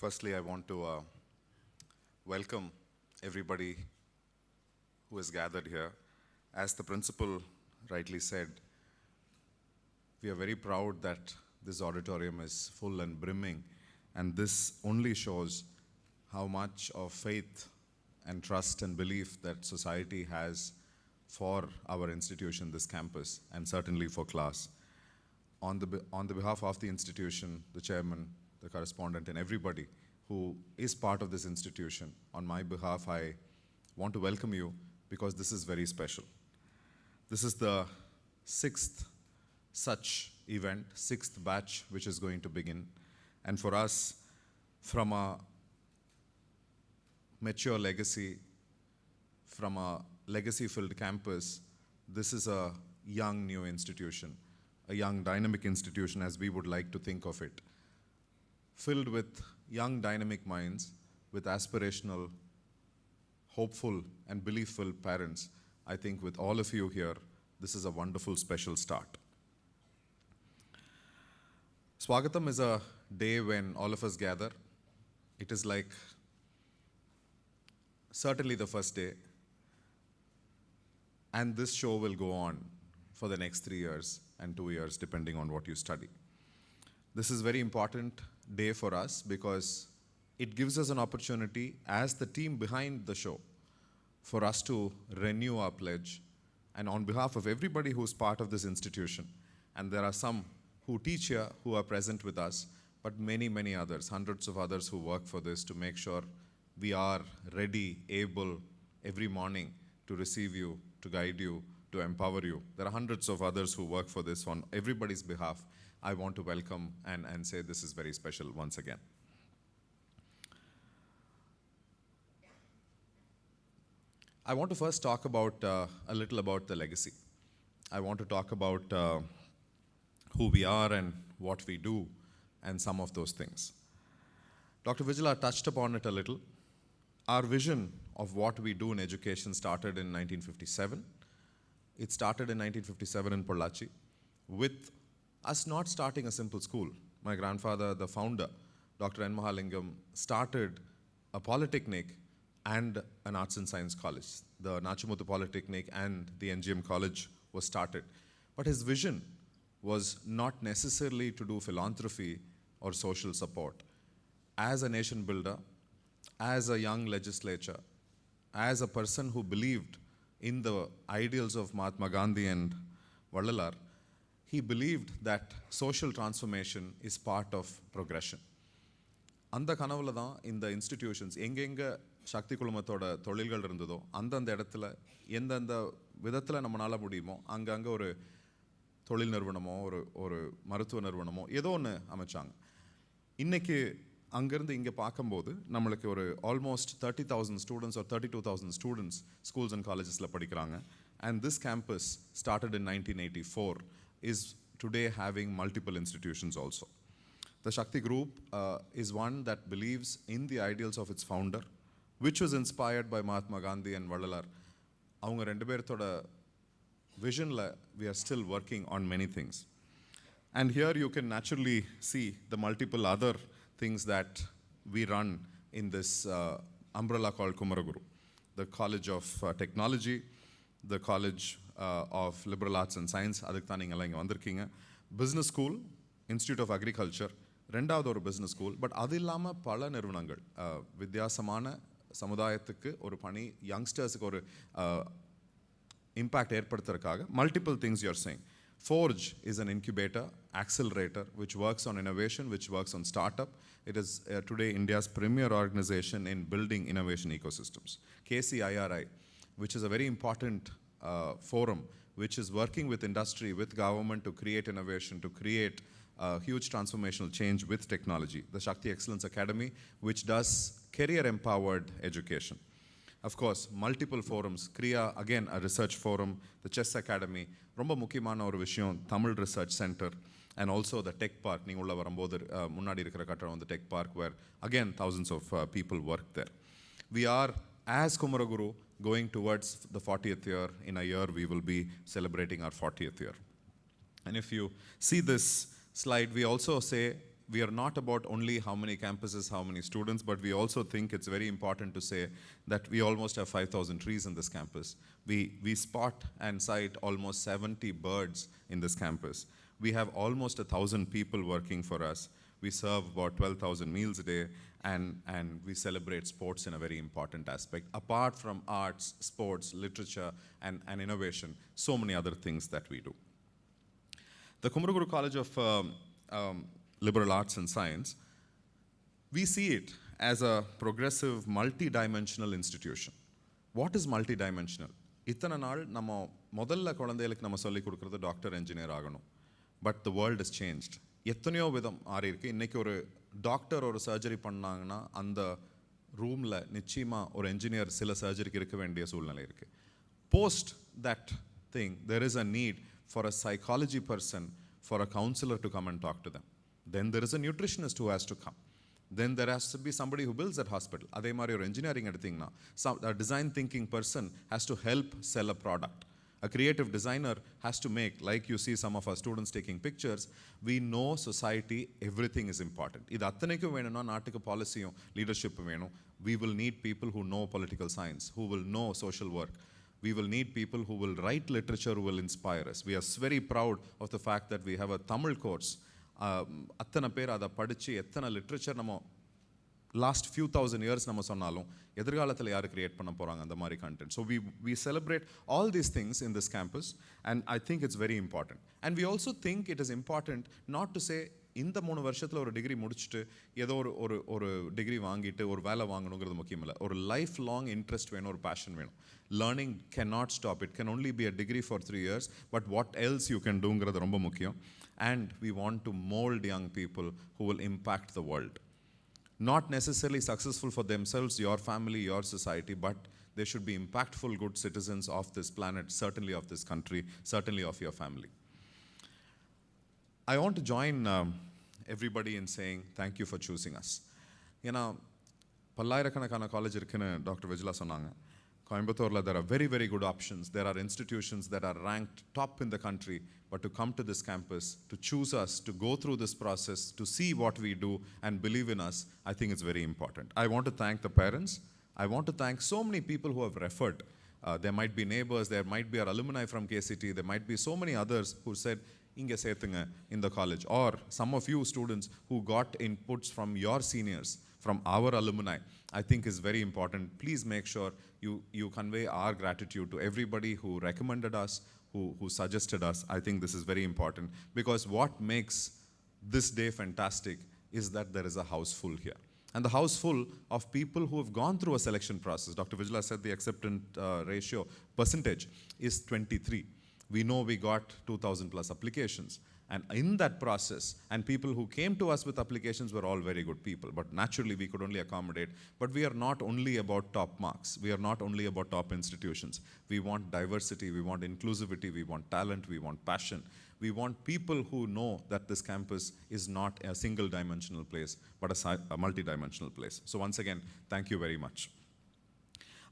Firstly, I want to welcome everybody who is gathered here. As the principal rightly said, we are very proud that this auditorium is full and brimming, and this only shows how much of faith and trust and belief that society has for our institution, this campus, and certainly for KCLAS. On the behalf of the institution, the chairman, the correspondent, and everybody who is part of this institution, on my behalf, I want to welcome you, because this is very special. This is the 6th such event, 6th batch which is going to begin. And for us, from a mature legacy, from a legacy-filled campus, this is a young new institution, a young dynamic institution as we would like to think of it, filled with young dynamic minds, with aspirational, hopeful and beliefful parents. I think with all of you here, this is a wonderful special start. Swagatham is a day when all of us gather. It is like certainly the first day, and this show will go on for the next 3 years and 2 years, depending on what you study. This is a very important day for us because it gives us an opportunity as the team behind the show for us to renew our pledge, and on behalf of everybody who's part of this institution, and there are some who teach here who are present with us, but many, many others, hundreds of others who work for this to make sure we are ready, able, every morning to receive you, to guide you, to empower you. There are hundreds of others who work for this on everybody's behalf. I want to welcome and say this is very special once again. I want to first talk about a little about the legacy. I want to talk about who we are and what we do and some of those things. Dr. Vijala touched upon it a little. Our vision of what we do in education started in 1957. It started in 1957 in Pollachi with us not starting a simple school. My grandfather, the founder, Dr. N. Mahalingam, started a polytechnic and an arts and science college. The Nachimuthu Polytechnic and the NGM College was started. But his vision was not necessarily to do philanthropy or social support. As a nation builder, as a young legislature, as a person who believed in the ideals of Mahatma Gandhi and Vallalar, he believed that social transformation is part of progression. அந்த கனவுல தான் இந்த institutions எங்கெங்கே சக்தி குழுமத்தோட தொழில்கள் இருந்ததோ அந்தந்த இடத்துல எந்தெந்த விதத்தில் நம்மளால் முடியுமோ அங்கங்கே ஒரு தொழில் நிறுவனமோ ஒரு மருத்துவ நிறுவனமோ ஏதோ ஒன்று அமைச்சாங்க. இன்றைக்கி அங்கேருந்து இங்கே பார்க்கும்போது நம்மளுக்கு ஒரு almost 30,000 students or 32,000 students schools and காலேஜஸில் படிக்கிறாங்க. And this campus started in 1984 is today having multiple institutions also. The Shakti Group is one that believes in the ideals of its founder, which was inspired by Mahatma Gandhi and Vallalar. அவங்க ரெண்டு பேர்த்தோட visionல we are still working on many things. And here you can naturally see the multiple other things that we run in this umbrella called Kumaraguru. The College of Technology, the College of Liberal Arts and Science, அதுக்கு தான் நீங்கள் எல்லாம் இங்கே வந்திருக்கீங்க. Business School, Institute of Agriculture, ரெண்டாவது ஒரு business school. But அது இல்லாமல் பல நிறுவனங்கள் வித்தியாசமான சமுதாயத்துக்கு ஒரு பணி, யங்ஸ்டர்ஸுக்கு ஒரு இம்பேக்ட் ஏற்படுத்துறதுக்காக multiple things you are saying. Forge is an incubator, accelerator, which works on innovation, which works on startup. It is today India's premier organization in building innovation ecosystems. KCIRI, which is a very important forum, which is working with industry, with government to create innovation, to create huge transformational change with technology. The Shakti Excellence Academy, which does career-empowered education. Of course, multiple forums. Kriya, again, a research forum. The Chess Academy. ரொம்ப முக்கியமான ஒரு விஷயம், Tamil research centre. And also the Tech Park. நீங்கள் உள்ள வரும்போது முன்னாடி இருக்கிற கட்டடம் வந்து Tech Park, where again thousands of people work there. We are, as Kumaraguru, going towards the 40th year. In a year, we will be celebrating our 40th year. And if you see this slide, we also say we are not about only how many campuses, how many students, but we also think it's very important to say that we almost have 5,000 trees in this campus. We spot and cite almost 70 birds in this campus. We have almost 1,000 people working for us. We serve about 12,000 meals a day, and we celebrate sports in a very important aspect. Apart from arts, sports, literature, and innovation, so many other things that we do. The Kumaraguru College of Liberal Arts and Science, we see it as a progressive, multi-dimensional institution. What is multi-dimensional? இத்தனை நாள் நம்ம முதல்ல குழந்தைகளுக்கு நம்ம சொல்லிக் கொடுக்குறது doctor engineer ஆகணும். But the world is changed. எத்தனையோ விதம் மாறி இருக்கு. இன்றைக்கி ஒரு டாக்டர் ஒரு சர்ஜரி பண்ணாங்கன்னா அந்த ரூமில் நிச்சயமாக ஒரு என்ஜினியர் சில சர்ஜரிக்கு இருக்க வேண்டிய சூழ்நிலை இருக்குது. Post that thing there is a need for a psychology person, for a counselor to come and talk to them. Then there is a nutritionist who has to come. Then there has to be somebody who builds that hospital. அதே மாதிரி ஒரு engineering எடுத்தீங்கன்னா a design thinking person has to help sell a product. A creative designer has to make, like you see some of our students taking pictures, we know society, everything is important. இது அத்தனைக்கும் வேணும்னா நாட்டுக்கு பாலிசியும் லீடர்ஷிப்பும் வேணும். We will need people who know political science, who will know social work. We will need people who will write literature, who will inspire us. We are very proud of the fact that we have a Tamil course. அத்தனை பேர் அதை படித்து எத்தனை literature நம்ம last few thousand years நம்ம சொன்னாலும் எதிர்காலத்தில் யார் கிரியேட் பண்ண போகிறாங்க அந்த மாதிரி content. So we celebrate all these things in this campus, and I think it's very important. And we also think it is important not to say இந்த 3 வருஷத்தில் ஒரு டிகிரி முடிச்சுட்டு ஏதோ ஒரு டிகிரி வாங்கிட்டு ஒரு வேலை வாங்கணுங்கிறது முக்கியம் இல்லை. ஒரு லைஃப் லாங் இன்ட்ரெஸ்ட் வேணும், ஒரு பேஷன் வேணும். Learning cannot stop. It can only be a degree for 3 years, but what else you can doங்கிறது ரொம்ப முக்கியம். And we want to mold young people who will impact the world. Not necessarily successful for themselves, your family, your society, but they should be impactful good citizens of this planet, certainly of this country, certainly of your family. I want to join everybody in saying thank you for choosing us. ஏன்னா பல்லாயிரக்கணக்கான college இருக்குன்னு doctor Vijila சொன்னாங்க. கோயம்புத்தூரில் there are very, very good options. There are institutions that are ranked top in the country, but to come to this campus, to choose us, to go through this process, to see what we do and believe in us, I think it's very important. I want to thank the parents. I want to thank so many people who have referred. There might be neighbors, there might be our alumni from KCT, there might be so many others who said, inge setunga in the college. Or some of you students who got inputs from your seniors, from our alumni, I think is very important. Please make sure you convey our gratitude to everybody who recommended us, who suggested us. I think this is very important, because what makes this day fantastic is that there is a house full here. And the house full of people who have gone through a selection process. Dr. Vijla said the acceptance ratio percentage is 23. We know we got 2,000 plus applications. And in that process, and people who came to us with applications were all very good people. But naturally, we could only accommodate. But we are not only about top marks. We are not only about top institutions. We want diversity. We want inclusivity. We want talent. We want passion. We want people who know that this campus is not a single-dimensional place, but a multi-dimensional place. So once again, thank you very much.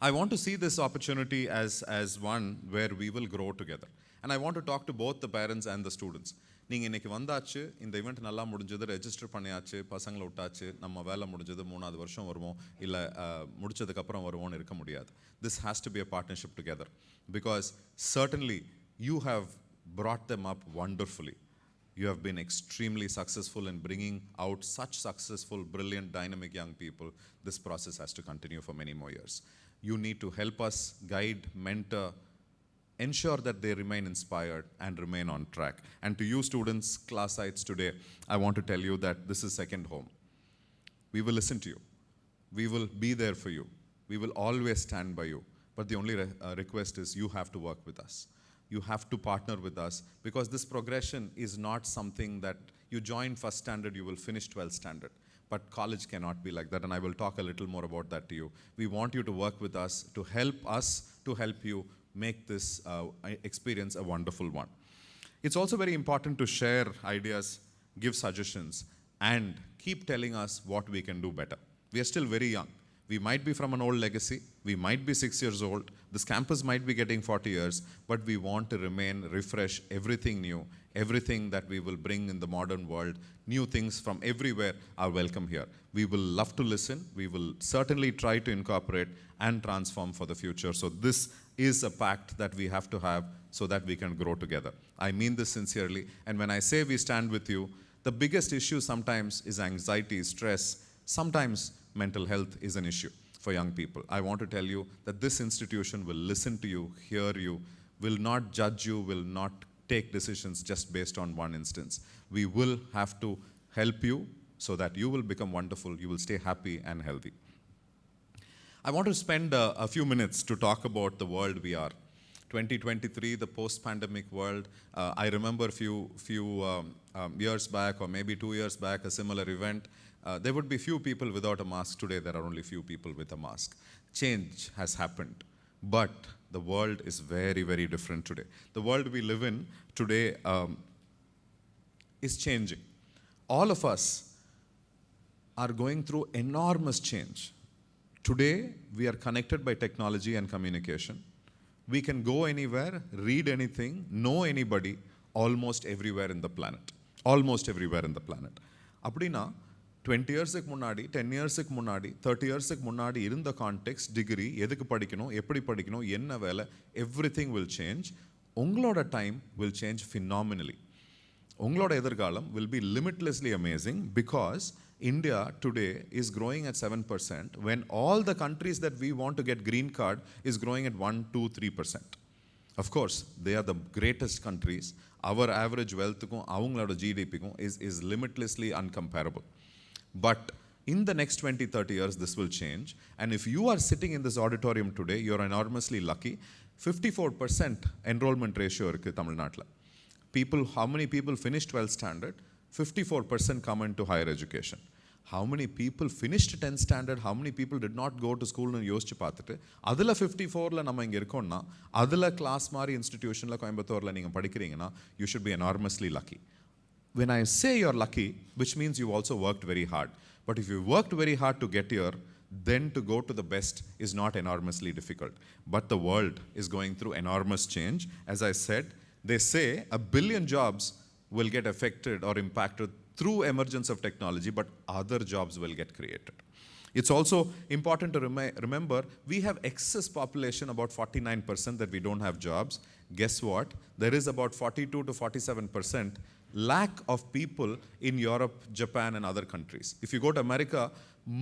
I want to see this opportunity as one where we will grow together. And I want to talk to both the parents and the students. நீங்கள் இன்றைக்கி வந்தாச்சு, இந்த event நல்லா முடிஞ்சது, register பண்ணியாச்சு, பசங்களை விட்டாச்சு, நம்ம வேலை முடிஞ்சது, 3வது வருஷம் வருவோம், இல்லை முடிச்சதுக்கப்புறம் வருவோம்னு இருக்க முடியாது. This has to be a partnership together, because certainly you have brought them up wonderfully. You have been extremely successful in bringing out such successful, brilliant, dynamic young people. This process has to continue for many more years. You need to help us, guide, mentor, ensure that they remain inspired and remain on track. And to you students, classites today, I want to tell you that this is second home. We will listen to you. We will be there for you. We will always stand by you. But the only request is you have to work with us. You have to partner with us, because this progression is not something that you join first standard, you will finish 12th standard. But college cannot be like that, and I will talk a little more about that to you. We want you to work with us, to help you make this experience a wonderful one. It's also very important to share ideas, give suggestions, and keep telling us what we can do better. We are still very young. We might be from an old legacy. We might be 6 years old. This campus might be getting 40 years, but we want to remain, refresh everything new, everything that we will bring in the modern world. New things from everywhere are welcome here. We will love to listen. We will certainly try to incorporate and transform for the future. So this is a pact that we have to have so that we can grow together. I mean this sincerely. And when I say we stand with you, the biggest issue sometimes is anxiety, stress. Sometimes mental health is an issue for young people. I want to tell you that this institution will listen to you, hear you, will not judge you, will not take decisions just based on one instance. We will have to help you so that you will become wonderful, you will stay happy and healthy. I want to spend a few minutes to talk about the world we are. 2023, the post-pandemic world. I remember a few years back, or maybe 2 years back, a similar event. There would be few people without a mask. Today, there are only few people with a mask. Change has happened, but the world is very, very different today. The world we live in today is changing. All of us are going through enormous change. Today, we are connected by technology and communication. We can go anywhere, read anything, know anybody, almost everywhere in the planet. Almost everywhere in the planet. அப்படின்னா 20 இயர்ஸுக்கு முன்னாடி, 10 இயர்ஸுக்கு முன்னாடி, 30 இயர்ஸுக்கு முன்னாடி இருந்த context, degree, எதுக்கு படிக்கணும், எப்படி படிக்கணும், என்ன வேலை, எவ்ரிதிங் வில் சேஞ்ச். உங்களோட டைம் வில் சேஞ்ச் phenomenally. உங்களோட எதிர்காலம் will be limitlessly amazing, because India today is growing at 7%, when all the countries that we want to get green card is growing at 1, 2, 3%. Of course, they are the greatest countries. Our average wealth avangaloda GDP is limitlessly uncomparable. But in the next 20, 30 years, this will change. And if you are sitting in this auditorium today, you're enormously lucky. 54% enrollment ratio irukku Tamil Nadu. People, how many people finish 12th standard? 54% come into higher education. How many people finished 10th standard? How many people did not go to school and யோசிச்சு பார்த்துட்டு அதில் 54ல நம்ம இங்கே இருக்கோம்னா அதில் class மாதிரி இன்ஸ்டிடியூஷனில் கோயம்புத்தூரில் நீங்கள் படிக்கிறீங்கன்னா you should be enormously lucky. When I say you're lucky, which means you also worked very hard. But if you worked very hard to get here, then to go to the best is not enormously difficult. But the world is going through enormous change. As I said, they say 1 billion jobs will get affected or impacted through emergence of technology, but other jobs will get created. It's also important to remember, we have excess population, about 49% that we don't have jobs. Guess what? There is about 42 to 47% lack of people in Europe, Japan, and other countries. If you go to America,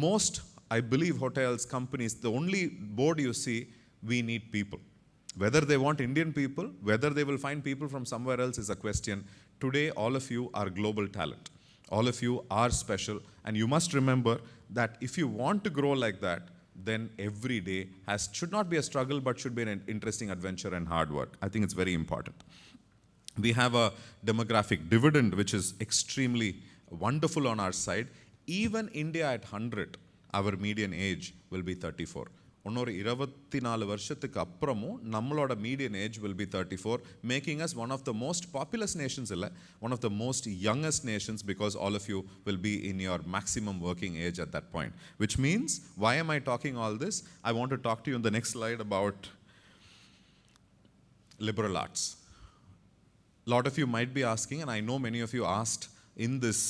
most, I believe, hotels, companies, the only board you see, we need people. Whether they want Indian people, whether they will find people from somewhere else is a question. Today, all of you are global talent. All of you are special, and you must remember that if you want to grow like that, then every day should not be a struggle, but should be an interesting adventure and hard work. I think it's very important. We have a demographic dividend, which is extremely wonderful on our side. Even India at 100, our median age will be 34. இன்னொரு 24 வருஷத்துக்கு அப்புறமும் நம்மளோட median age will be 34, making us one of the most populous nations, one of the most youngest nations, because all of you will be in your maximum working age at that point. Which means, why am I talking all this? I want to talk to you in the next slide about liberal arts. A lot of you might be asking, and I know many of you asked in this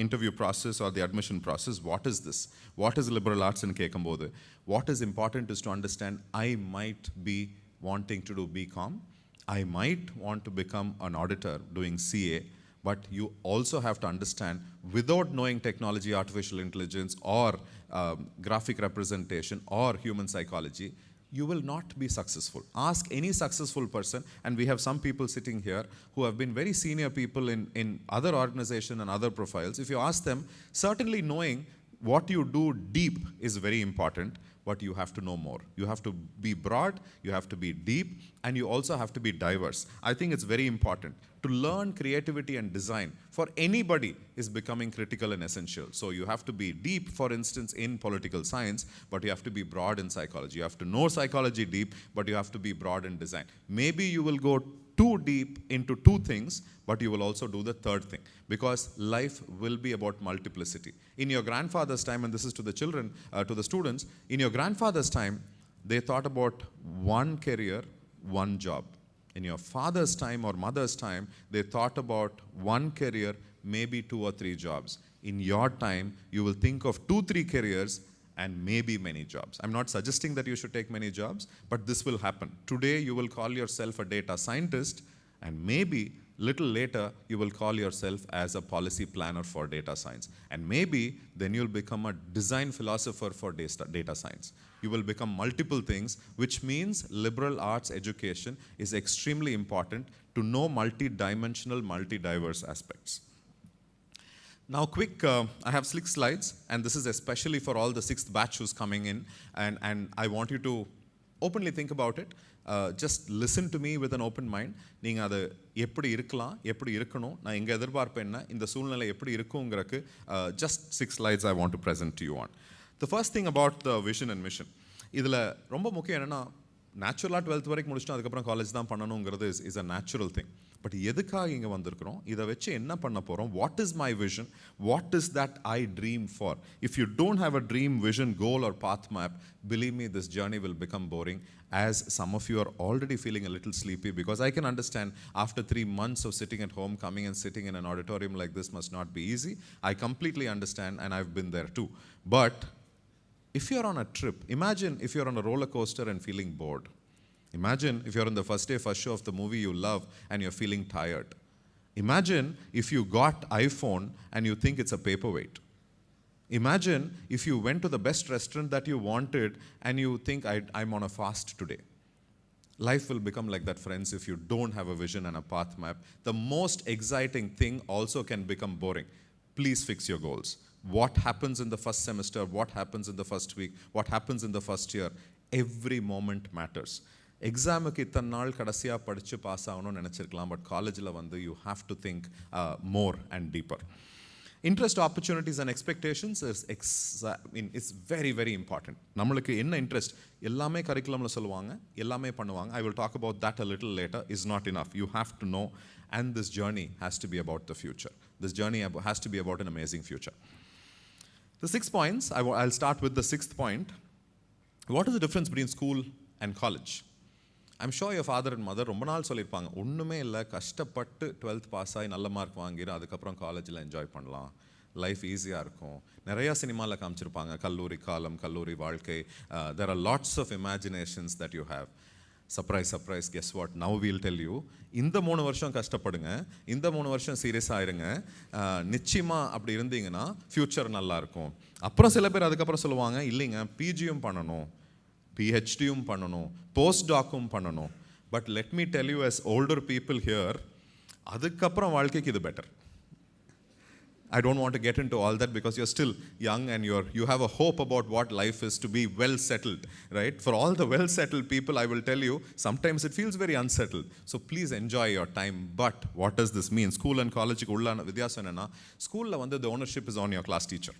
interview process or the admission process, what is this? What is liberal arts in Kekambodhu? What is important is to understand, I might be wanting to do BCom, I might want to become an auditor doing CA, but you also have to understand, without knowing technology, artificial intelligence, or graphic representation, or human psychology, you will not be successful. Ask any successful person, and we have some people sitting here who have been very senior people in other organizations and other profiles. If you ask them, certainly knowing what you do deep is very important, but you have to know more. You have to be broad, you have to be deep, and you also have to be diverse. I think it's very important. To learn creativity and design for anybody is becoming critical and essential. So you have to be deep, for instance, in political science, but you have to be broad in psychology. You have to know psychology deep, but you have to be broad in design. Maybe you will go too deep into two things, but you will also do the third thing, because life will be about multiplicity. In your grandfather's time, and this is to the children, to the students, in your grandfather's time, they thought about one career, one job. In your father's time or mother's time, they thought about one career, maybe 2 or 3 jobs. In your time, you will think of 2, 3 careers and maybe many jobs. I'm not suggesting that you should take many jobs, but this will happen. Today, you will call yourself a data scientist, and maybe little later, you will call yourself as a policy planner for data science. And maybe then you'll become a design philosopher for data science. You will become multiple things, which means liberal arts education is extremely important to know multi-dimensional, multi-diverse aspects. Now quick, I have 6 slides, and this is especially for all the 6th batch who's coming in, and I want you to openly think about it. Just listen to me with an open mind. நீங்கள் அதை எப்படி இருக்கலாம், எப்படி இருக்கணும், நான் எங்கே எதிர்பார்ப்பேன் என்ன, இந்த சூழ்நிலை எப்படி இருக்குங்கிறக்கு just 6 slides I want to present to you on. The first thing about the vision and mission. இதில் ரொம்ப முக்கியம் என்னென்னா, நேச்சுரலாக 12th வரைக்கும் முடிச்சுட்டு அதுக்கப்புறம் காலேஜ் தான் பண்ணணுங்கிறது is a natural thing. But எதுக்காக இங்கே வந்திருக்கிறோம், இதை வச்சு என்ன பண்ண போகிறோம், what is my vision, what is that I dream for. If you don't have a dream, vision, goal or path map, believe me, this journey will become boring, as some of you are already feeling a little sleepy, because I can understand after 3 months of sitting at home, coming and sitting in an auditorium like this must not be easy. I completely understand, and I've been there too. But if you're on a trip, imagine if you're on a roller coaster and feeling bored. Imagine if you're on the first day, first show of the movie you love and you're feeling tired. Imagine if you got iPhone and you think it's a paperweight. Imagine if you went to the best restaurant that you wanted and you think I'm on a fast today. Life will become like that, friends, if you don't have a vision and a path map. The most exciting thing also can become boring. Please fix your goals. What happens in the first semester, what happens in the first week, what happens in the first year, every moment matters. எக்ஸாமுக்கு இத்தனை நாள் கடைசியாக படித்து pass ஆகணும்னு நினச்சிருக்கலாம், but காலேஜில் வந்து you have to think more and deeper. Interest, opportunities and expectations is very, very important. நம்மளுக்கு என்ன இன்ட்ரெஸ்ட் எல்லாமே கரிக்குலமில் சொல்லுவாங்க, எல்லாமே பண்ணுவாங்க. I will talk about that a little later. Is not enough. You have to know, and this journey has to be about the future. This journey has to be about an amazing future. The 6 points, I'll start with the 6th point. What is the difference between school and college? I'm sure your father and mother ரொம்ப நாள் சொல்லியிருப்பாங்க, ஒன்றுமே இல்லை, கஷ்டப்பட்டு 12th pass ஆகி நல்ல mark வாங்கிடு, அதுக்கப்புறம் காலேஜில் என்ஜாய் பண்ணலாம், லைஃப் ஈஸியாக இருக்கும். நிறையா சினிமாவில் காமிச்சிருப்பாங்க கல்லூரி காலம், கல்லூரி வாழ்க்கை. There are lots of imaginations that you have. Surprise, guess what? Now we'll tell you. இந்த 3 வருஷம் கஷ்டப்படுங்க, இந்த 3 வருஷம் சீரியஸாக இருங்க, நிச்சயமாக அப்படி இருந்தீங்கன்னா ஃப்யூச்சர் நல்லாயிருக்கும். அப்புறம் சில பேர் அதுக்கப்புறம் சொல்லுவாங்க, இல்லைங்க பிஜியும் பண்ணணும், PhDயும் பண்ணணும், போஸ்ட் டாக்கும் பண்ணணும். But let me tell you, as older people here, அதுக்கப்புறம் வாழ்க்கைக்கு இது better. I don't want to get into all that because you're still young and you have a hope about what life is, to be well settled, right? For all the well settled people, I will tell you, sometimes it feels very unsettled. So please enjoy your time. But what does this mean? School and college ku ulla vidyasam enna, school la vandu the ownership is on your class teacher.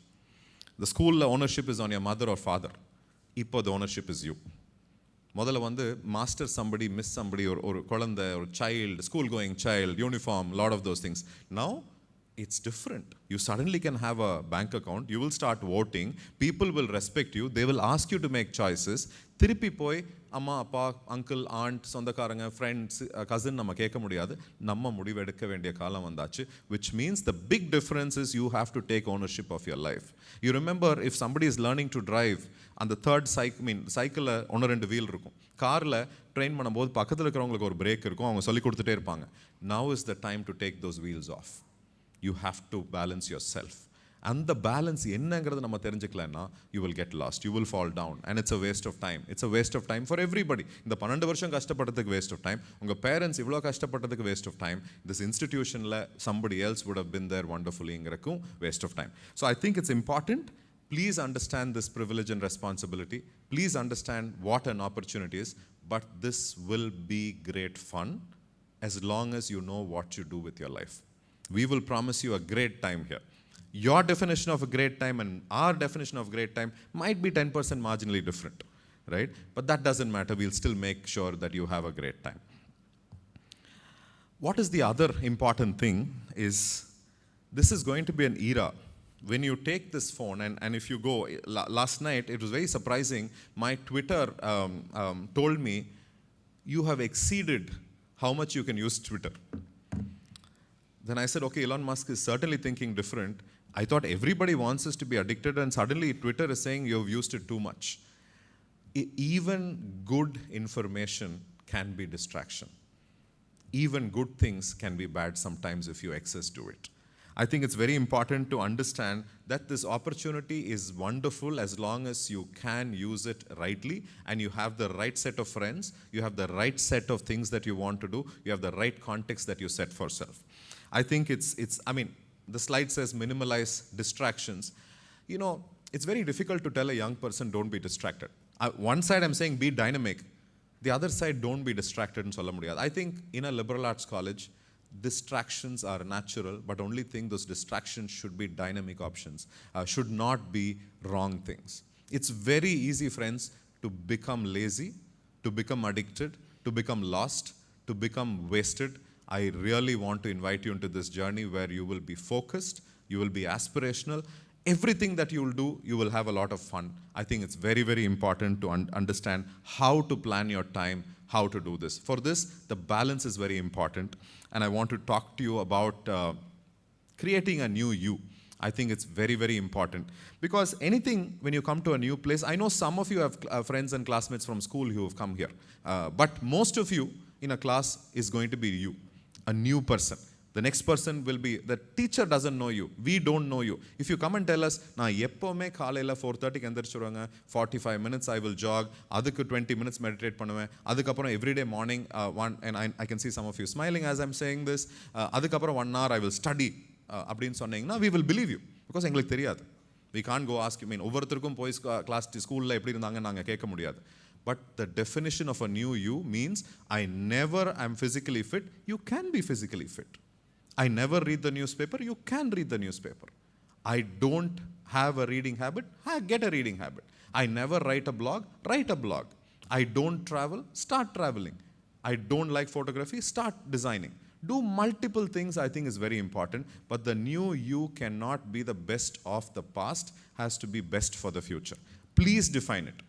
The school la ownership is on your mother or father. இப்போ the ownership is you. முதல்ல வந்து master somebody, miss somebody, ஒரு குழந்தை, ஒரு child, school going child, uniform, lot of those things. Now it's different. You suddenly can have a bank account, you will start voting, people will respect you, they will ask you to make choices. திருப்பி போய் அம்மா அப்பா uncle and சொந்தக்காரங்க friends cousin நம்ம கேட்க முடியாது, நம்ம முடிவெடுக்க வேண்டிய காலம் வந்தாச்சு. which means the big difference is you have to take ownership of your life. You remember, if somebody is learning to drive, அந்த தேர்ட் சைக்கிளில் 1-2 வீல் இருக்கும், காரில் ட்ரெயின் பண்ணும்போது பக்கத்தில் இருக்கிறவங்களுக்கு ஒரு பிரேக் இருக்கும், அவங்க சொல்லி கொடுத்துட்டே இருப்பாங்க. Now is the time to take those wheels off. You have to balance yourself. அந்த பேலன்ஸ் என்னங்கிறது நம்ம தெரிஞ்சுக்கலன்னா you will get lost, you will fall down, and it's a waste of time. It's a waste of time for everybody. இந்த 12 வருஷம் கஷ்டப்பட்டதுக்கு waste of time, உங்கள் parents இவ்வளோ கஷ்டப்பட்டதுக்கு waste of time, this institutionல somebody else would have been there wonderfullyங்கிறக்கும் waste of time. So I think it's important. Please understand this privilege and responsibility. Please understand what an opportunity is, but this will be great fun as long as you know what you do with your life. We will promise you a great time here. Your definition of a great time and our definition of great time might be 10% marginally different, right? But that doesn't matter. We'll still make sure that you have a great time. What is the other important thing is, this is going to be an era when you take this phone, and if you go, last night it was very surprising, my Twitter told me you have exceeded how much you can use Twitter. Then I said, okay, Elon Musk is certainly thinking different. I thought everybody wants us to be addicted, and suddenly Twitter is saying you've used it too much. Even good information can be distraction. Even good things can be bad sometimes if you access to it. I think it's very important to understand that this opportunity is wonderful as long as you can use it rightly, and you have the right set of friends, you have the right set of things that you want to do, you have the right context that you set for self. I think the slide says minimalize distractions. You know, it's very difficult to tell a young person don't be distracted. One side I'm saying be dynamic, the other side don't be distracted and solla mudiyadhu. I think in a liberal arts college, distractions are natural, but only thing those distractions should be dynamic options, should not be wrong things. It's very easy, friends, to become lazy, to become addicted, to become lost, to become wasted. I really want to invite you into this journey where you will be focused, you will be aspirational. Everything that you will do, you will have a lot of fun. I think it's very, very important to understand how to plan your time, how to do this. For this, the balance is very important. And I want to talk to you about creating a new you. I think it's very, very important. Because anything, when you come to a new place, I know some of you have friends and classmates from school who have come here. But most of you in a class is going to be you, a new person. The next person will be, the teacher doesn't know you. We don't know you. If you come and tell us, நான் எப்போவுமே காலையில் 4:30 எந்திரிச்சிருவாங்க, 45 minutes I will jog, அதுக்கு 20 minutes meditate பண்ணுவேன், அதுக்கப்புறம் everyday morning, and I can see some of you smiling as I'm saying this, அதுக்கப்புறம் 1 hour I will study, அப்படின்னு சொன்னீங்கன்னா, we will believe you. Because எங்களுக்கு தெரியாது. We can't go ask, ஒவ்வொருத்தருக்கும் போய் கிளாஸ் ஸ்கூலில் எப்படி இருந்தாங்க நாங்கள் கேட்க முடியாது. But the definition of a new you means, I never am physically fit, you can be physically fit. I never read the newspaper, you can read the newspaper. I don't have a reading habit, get a reading habit. I never write a blog, write a blog. I don't travel, start traveling. I don't like photography, start designing. Do multiple things, I think is very important, but the new you cannot be the best of the past, has to be best for the future. Please define it.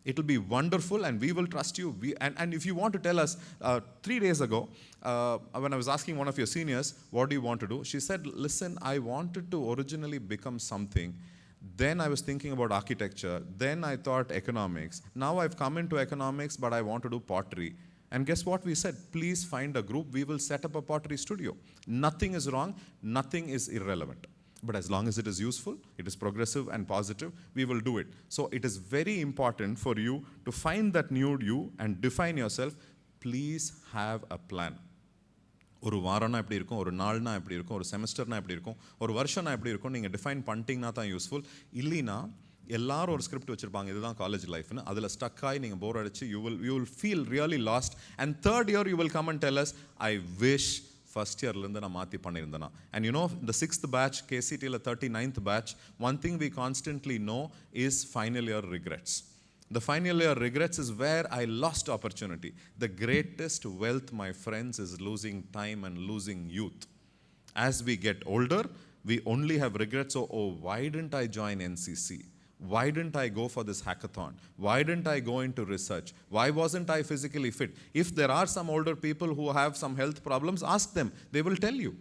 It will be wonderful and we will trust you. And if you want to tell us, 3 days ago, when I was asking one of your seniors, what do you want to do? She said, listen, I wanted to originally become something. Then I was thinking about architecture. Then I thought economics. Now I've come into economics, but I want to do pottery. And guess what we said? Please find a group. We will set up a pottery studio. Nothing is wrong. Nothing is irrelevant. But as long as it is useful, it is progressive and positive, we will do it. So it is very important for you to find that new you and define yourself. Please have a plan. ஒரு வாரம்னா எப்படி இருக்கும், ஒரு நாள்னா எப்படி இருக்கும், ஒரு செமஸ்டர்னா எப்படி இருக்கும், ஒரு வருஷம்னா எப்படி இருக்கும், நீங்கள் டிஃபைன் பண்ணிட்டீங்கன்னா தான் யூஸ்ஃபுல். இல்லைனா எல்லாரும் ஒரு ஸ்கிரிப்ட் வச்சுருப்பாங்க, இதுதான் காலேஜ் லைஃப்னு, அதில் ஸ்டக் ஆகி நீங்கள் போர் அடிச்சு you will feel really lost. And third year you will come and tell us, I wish first இயர்லேருந்து நான் மாற்றி பண்ணியிருந்தேனா. And you know, the 6th batch, KCTL 39th batch, one thing we constantly know is final year regrets. The final year regrets is where I lost opportunity. The greatest wealth, my friends, is losing time and losing youth. As we get older, we only have regrets. Oh, why didn't I join NCC? Why didn't I go for this hackathon? Why didn't I go into research? Why wasn't I physically fit? If there are some older people who have some health problems, ask them. They will tell you.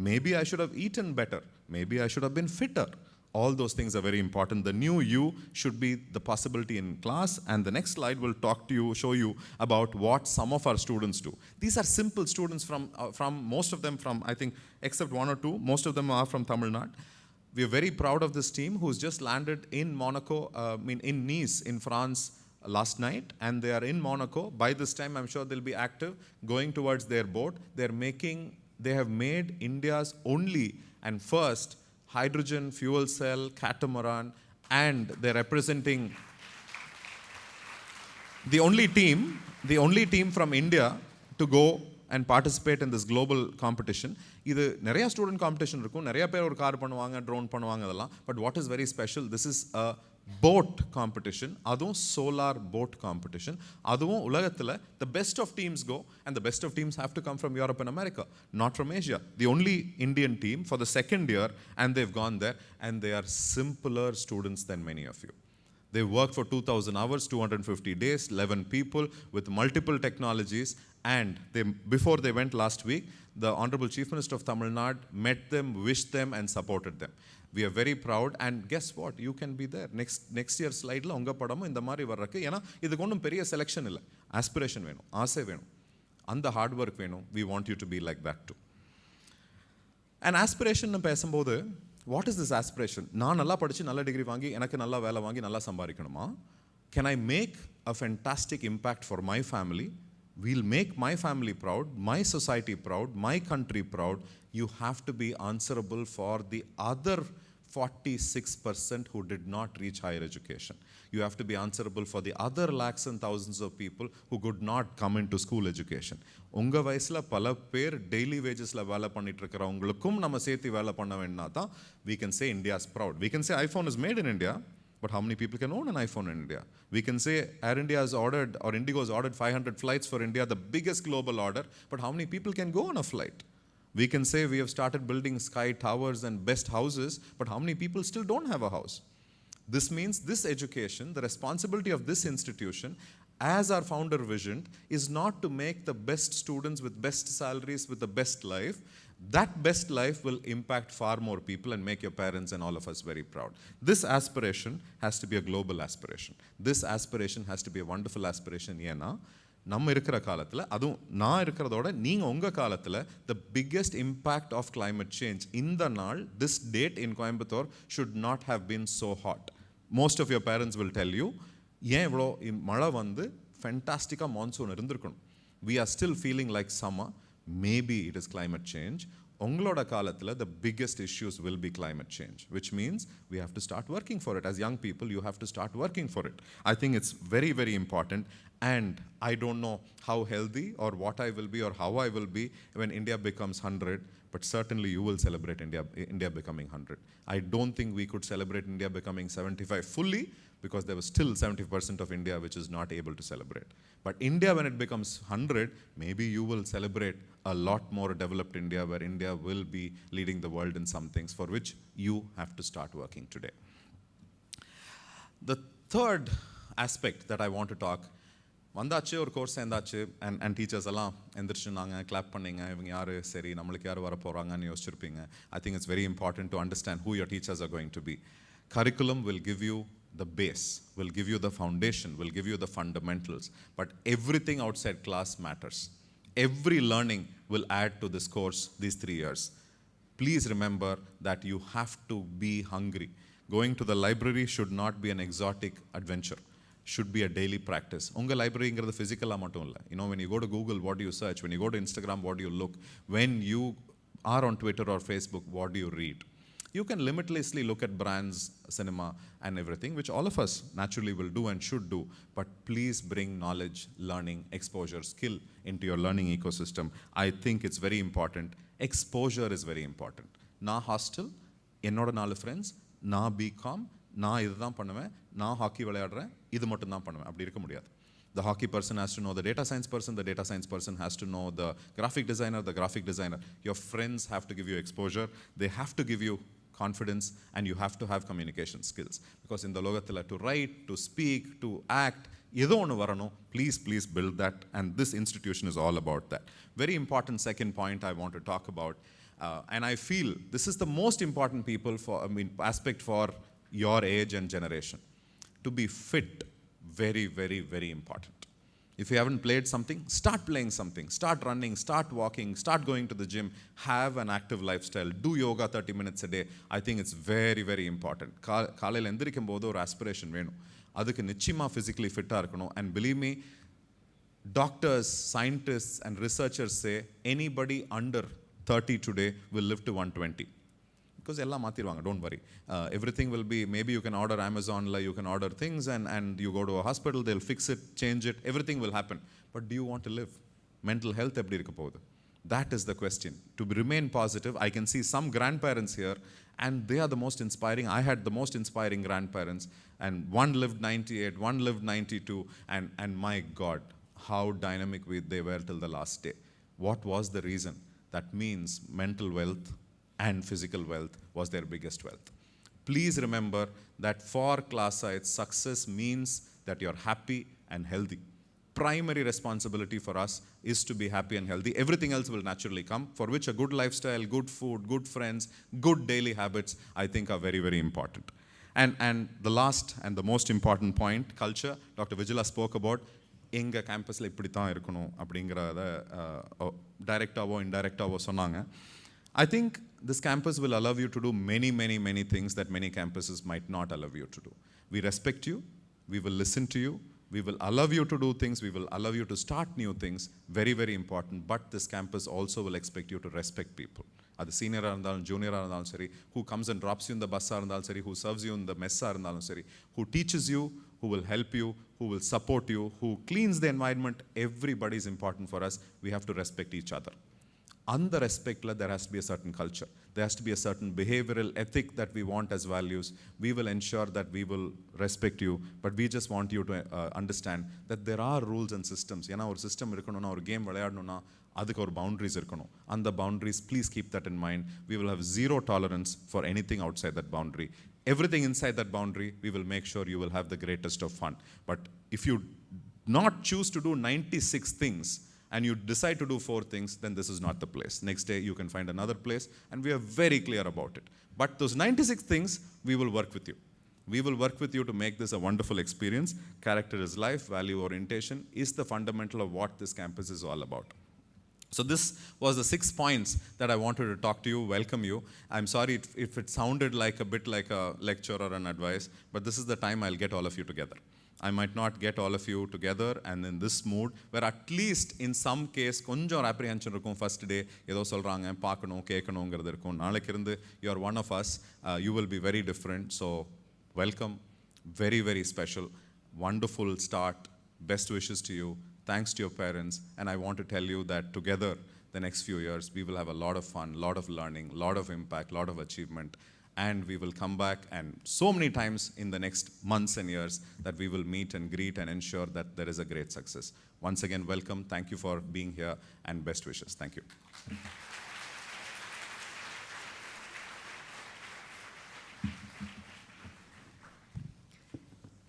Maybe I should have eaten better. Maybe I should have been fitter. All those things are very important. The new you should be the possibility in class. And the next slide will talk to you, show you about what some of our students do. These are simple students from most of them from, I think, except 1 or 2, most of them are from Tamil Nadu. We are very proud of this team who's just landed in Monaco, in Nice, in France last night, and they are in Monaco. By this time, I'm sure they'll be active, going towards their boat. They have made India's only and first hydrogen fuel cell catamaran, and they're representing the only team from India to go and participate in this global competition. இது நிறைய student competition இருக்கும், நிறைய பேர் ஒரு car பண்ணுவாங்க, drone பண்ணுவாங்க, அதெல்லாம். But what is very special, this is a boat competition, அதுவும் சோலார் போட் காம்படிஷன். அதுவும் உலகத்தில் the best of teams go, and the best of teams have to come from Europe and America, not from Asia. The only Indian team for the second year, and they've gone there, and they are simpler students than many of you. They worked for 2,000 hours, 250 days, 11 people with multiple technologies, and before they went last week, the Honorable Chief Minister of Tamil Nadu met them, wished them, and supported them. We are very proud, and guess what? You can be there. Next year slide la unga padamum indha mari varrakku, ena idukku onnum periya selection illa, aspiration venum, aasai venum, and hard work venum. We want you to be like that too. An aspiration nu pesumbodhu, what is this aspiration? நான் நல்லா படிச்சு நல்ல degree வாங்கி எனக்கு நல்லா வேலை வாங்கி நல்லா சம்பாதிக்கணுமா? Can I make a fantastic impact for my family? We'll make my family proud, my society proud, my country proud. You have to be answerable for the other 46% who did not reach higher education. You have to be answerable for the other lakhs and thousands of people who could not come into school education. உங்க வயசுல பல பேர் daily வேஜஸ்ல வேலை பண்ணிட்டு இருக்கிறவங்களுக்கும் நம்ம சேர்த்து வேலை பண்ண வேண்டினா தான் we can say India is proud. We can say iPhone is made in India, but how many people can own an iPhone in India? We can say Air India has ordered, or Indigo has ordered 500 flights for India, the biggest global order, but how many people can go on a flight? We can say we have started building sky towers and best houses, but how many people still don't have a house? This means this education, the responsibility of this institution, as our founder visioned, is not to make the best students with best salaries with the best life. That best life will impact far more people and make your parents and all of us very proud. This aspiration has to be a global aspiration. This aspiration has to be a wonderful aspiration. Yena, நம்ம இருக்கிற காலத்தில், அதுவும் நான் இருக்கிறதோட நீங்கள் உங்கள் காலத்தில், the biggest impact of climate change இந்த நாள், this date in Coimbatore should not have been so hot. Most of your parents will tell you, ஏன் இவ்வளோ மழை வந்து ஃபென்டாஸ்டிக்காக மான்சூன் இருந்திருக்கணும். We are still feeling like summer. Maybe it is climate change. உங்களோட காலத்தில் the biggest issues will be climate change, which means we have to start working for it. As young people, you have to start working for it. I think it's very, very important. And I don't know how healthy or what I will be or how I will be when India becomes 100, but certainly you will celebrate India becoming 100. I don't think we could celebrate India becoming 75 fully, because there was still 70% of India which is not able to celebrate. But India, when it becomes 100, maybe you will celebrate a lot more developed India, where India will be leading the world in some things for which you have to start working today. The third aspect that I want to talk, வந்தாச்சு ஒரு course சேர்ந்தாச்சு, and teachers எல்லாம் எந்திரிச்சுனாங்க, clap பண்ணிங்க, இவங்க யார், சரி நம்மளுக்கு யார் வர போகிறாங்கன்னு யோசிச்சிருப்பீங்க. I think it's very important to understand who your teachers are going to be. Curriculum will give you the base, will give you the foundation, will give you the fundamentals, but everything outside class matters. Every learning will add to this course these 3 years. Please remember that you have to be hungry. Going to the library should not be an exotic adventure. Should be a daily practice. Unga library ingradhu physical ah mattum illa. You know, when you go to Google, what do you search? When you go to Instagram, what do you look? When you are on Twitter or Facebook, what do you read? You can limitlessly look at brands, cinema, and everything, which all of us naturally will do and should do. But please bring knowledge, learning, exposure, skill into your learning ecosystem. I think it's very important. Exposure is very important. Na hostel, ennoda 4 friends, na BCom, நான் இதுதான் பண்ணுவேன், நான் hockey விளையாடுறேன், இது மட்டும் தான் பண்ணுவேன், அப்படி இருக்க முடியாது. The hockey person has to know the data science person, the data science person has to know the graphic designer. Your friends have to give you exposure, they have to give you confidence, and you have to have communication skills. Because in the logathila, to write, to speak, to act, ஏதோ ஒன்று வரணும். Please build that, and this institution is all about that. Very important second point I want to talk about, and I feel this is the most important aspect for your age and generation. To be fit, very, very, very important. If you haven't played something, start playing something. Start running, start walking, start going to the gym. Have an active lifestyle. Do yoga 30 minutes a day. I think it's very, very important. காலையில் எந்திரிக்கும் போது ஒரு aspiration வேணும். அதுக்கு நிச்சயமாக physically ஃபிட்டாக இருக்கணும். And believe me, doctors, scientists and researchers say anybody under 30 today will live to 120. Because எல்லாம் மாற்றிடுவாங்க, don't worry. Everything will be, maybe you can order Amazon, you can order things and you go to a hospital, they'll fix it, change it, everything will happen. But do you want to live? Mental health எப்படி இருக்க போகுது? That is the question. To remain positive, I can see some grandparents here, and they are the most inspiring. I had the most inspiring grandparents, and one lived 98, one lived 92, and my God, how dynamic they were till the last day. What was the reason? That means mental wealth and physical wealth was their biggest wealth. Please remember that for KCLAS, success means that you're happy and healthy. Primary responsibility for us is to be happy and healthy. Everything else will naturally come, for which a good lifestyle, good food, good friends, good daily habits, I think are very, very important. And the last and the most important point, culture, Dr. Vijala spoke about. எங்கள் கேம்பஸில் இப்படி தான் இருக்கணும் அப்படிங்கிறத டைரெக்டாவோ இன்டைரக்டாவோ சொன்னாங்க. I think this campus will allow you to do many, many, many things that many campuses might not allow you to do. We respect you, we will listen to you, we will allow you to do things, we will allow you to start new things, very, very important, but this campus also will expect you to respect people. அது சீனியராக இருந்தாலும் ஜூனியராக இருந்தாலும் சரி, who comes and drops you in the பஸ்ஸாக இருந்தாலும் சரி, who serves you in the மெஸ்ஸாக இருந்தாலும் சரி, who teaches you, who will help you, who will support you, who cleans the environment, everybody is important for us. We have to respect each other. Under respect, there has to be a certain culture. There has to be a certain behavioral ethic that we want as values. We will ensure that we will respect you, but we just want you to understand that there are rules and systems. ஏன்னா ஒரு system இருக்கணும்னா, ஒரு game விளையாடணும்னா அதுக்கு ஒரு boundaries இருக்கணும். அந்த boundaries, please keep that in mind. We will have zero tolerance for anything outside that boundary. Everything inside that boundary, we will make sure you will have the greatest of fun. But if you not choose to do 96 things, and you decide to do 4 things, then this is not the place. Next day, you can find another place, and we are very clear about it. But those 96 things, we will work with you. We will work with you to make this a wonderful experience. Character is life, value orientation is the fundamental of what this campus is all about. So this was the 6 points that I wanted to talk to you, welcome you. I'm sorry if it sounded like a bit like a lecture or an advice, but this is the time I'll get all of you together. I might not get all of you together and in this mood, where at least in some case, konjam apprehension irukum first day, edho solranga, paakano, kekkanongiradhu irukum. Naalaiku irundhu, you are one of us, you will be very different. So welcome, very, very special, wonderful start, best wishes to you. Thanks to your parents, and I want to tell you that together, the next few years, we will have a lot of fun, lot of learning, lot of impact, lot of achievement, and we will come back and so many times in the next months and years that we will meet and greet and ensure that there is a great success. Once again, welcome, thank you for being here, and best wishes. Thank you.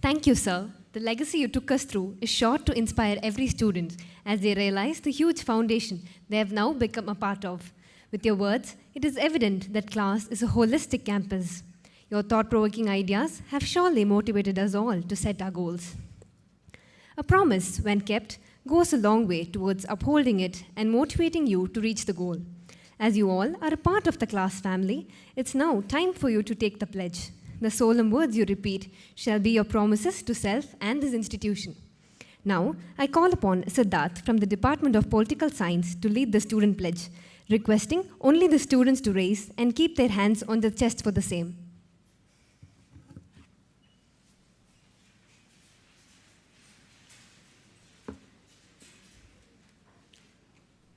Thank you, sir. The legacy you took us through is sure to inspire every student as they realize the huge foundation they have now become a part of. With your words, it is evident that KCLAS is a holistic campus. Your thought-provoking ideas have surely motivated us all to set our goals. A promise, when kept, goes a long way towards upholding it and motivating you to reach the goal. As you all are a part of the KCLAS family, it's now time for you to take the pledge. The solemn words you repeat shall be your promises to self and this institution. Now, I call upon Siddharth from the Department of Political Science to lead the student pledge, requesting only the students to raise and keep their hands on the chest for the same.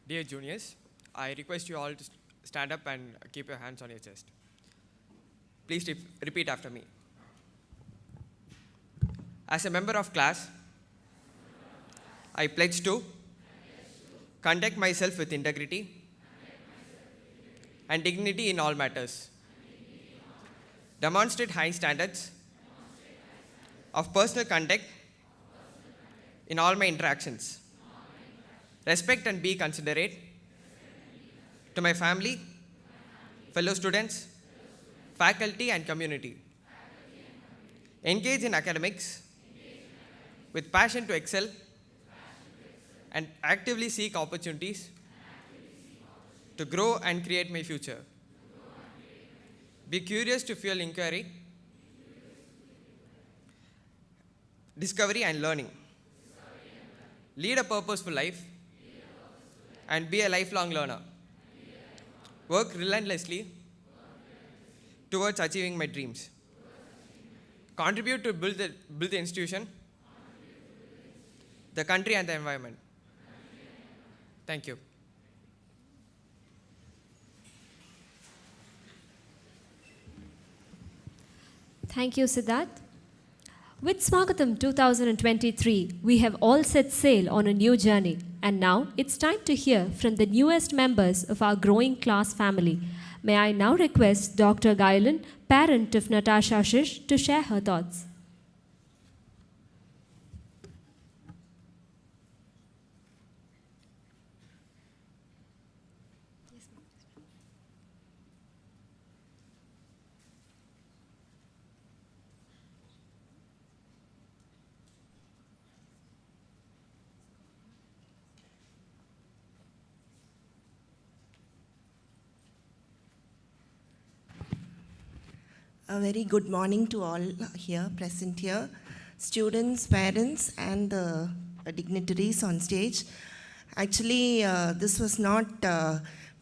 Dear juniors, I request you all to stand up and keep your hands on your chest. Please repeat after me. As a member of class, I pledge to conduct myself with integrity and dignity in all matters, demonstrate high standards of personal conduct in all my interactions, respect and be considerate to my family, fellow students, faculty and community, engage in academics with passion to excel and actively seek opportunities to grow and create my future. Be curious to fuel inquiry, discovery and learning. Lead a purposeful life and be a lifelong learner. Work relentlessly towards achieving my dreams. Contribute to build the institution, the country and the environment. Thank you. Thank you, Siddharth. With Swagatham 2023, we have all set sail on a new journey, and now it's time to hear from the newest members of our growing KCLAS family. May I now request Dr. Gailan, parent of Natasha Shish, to share her thoughts. A very good morning to all here, present here, students, parents, and the dignitaries on stage. Actually, this was not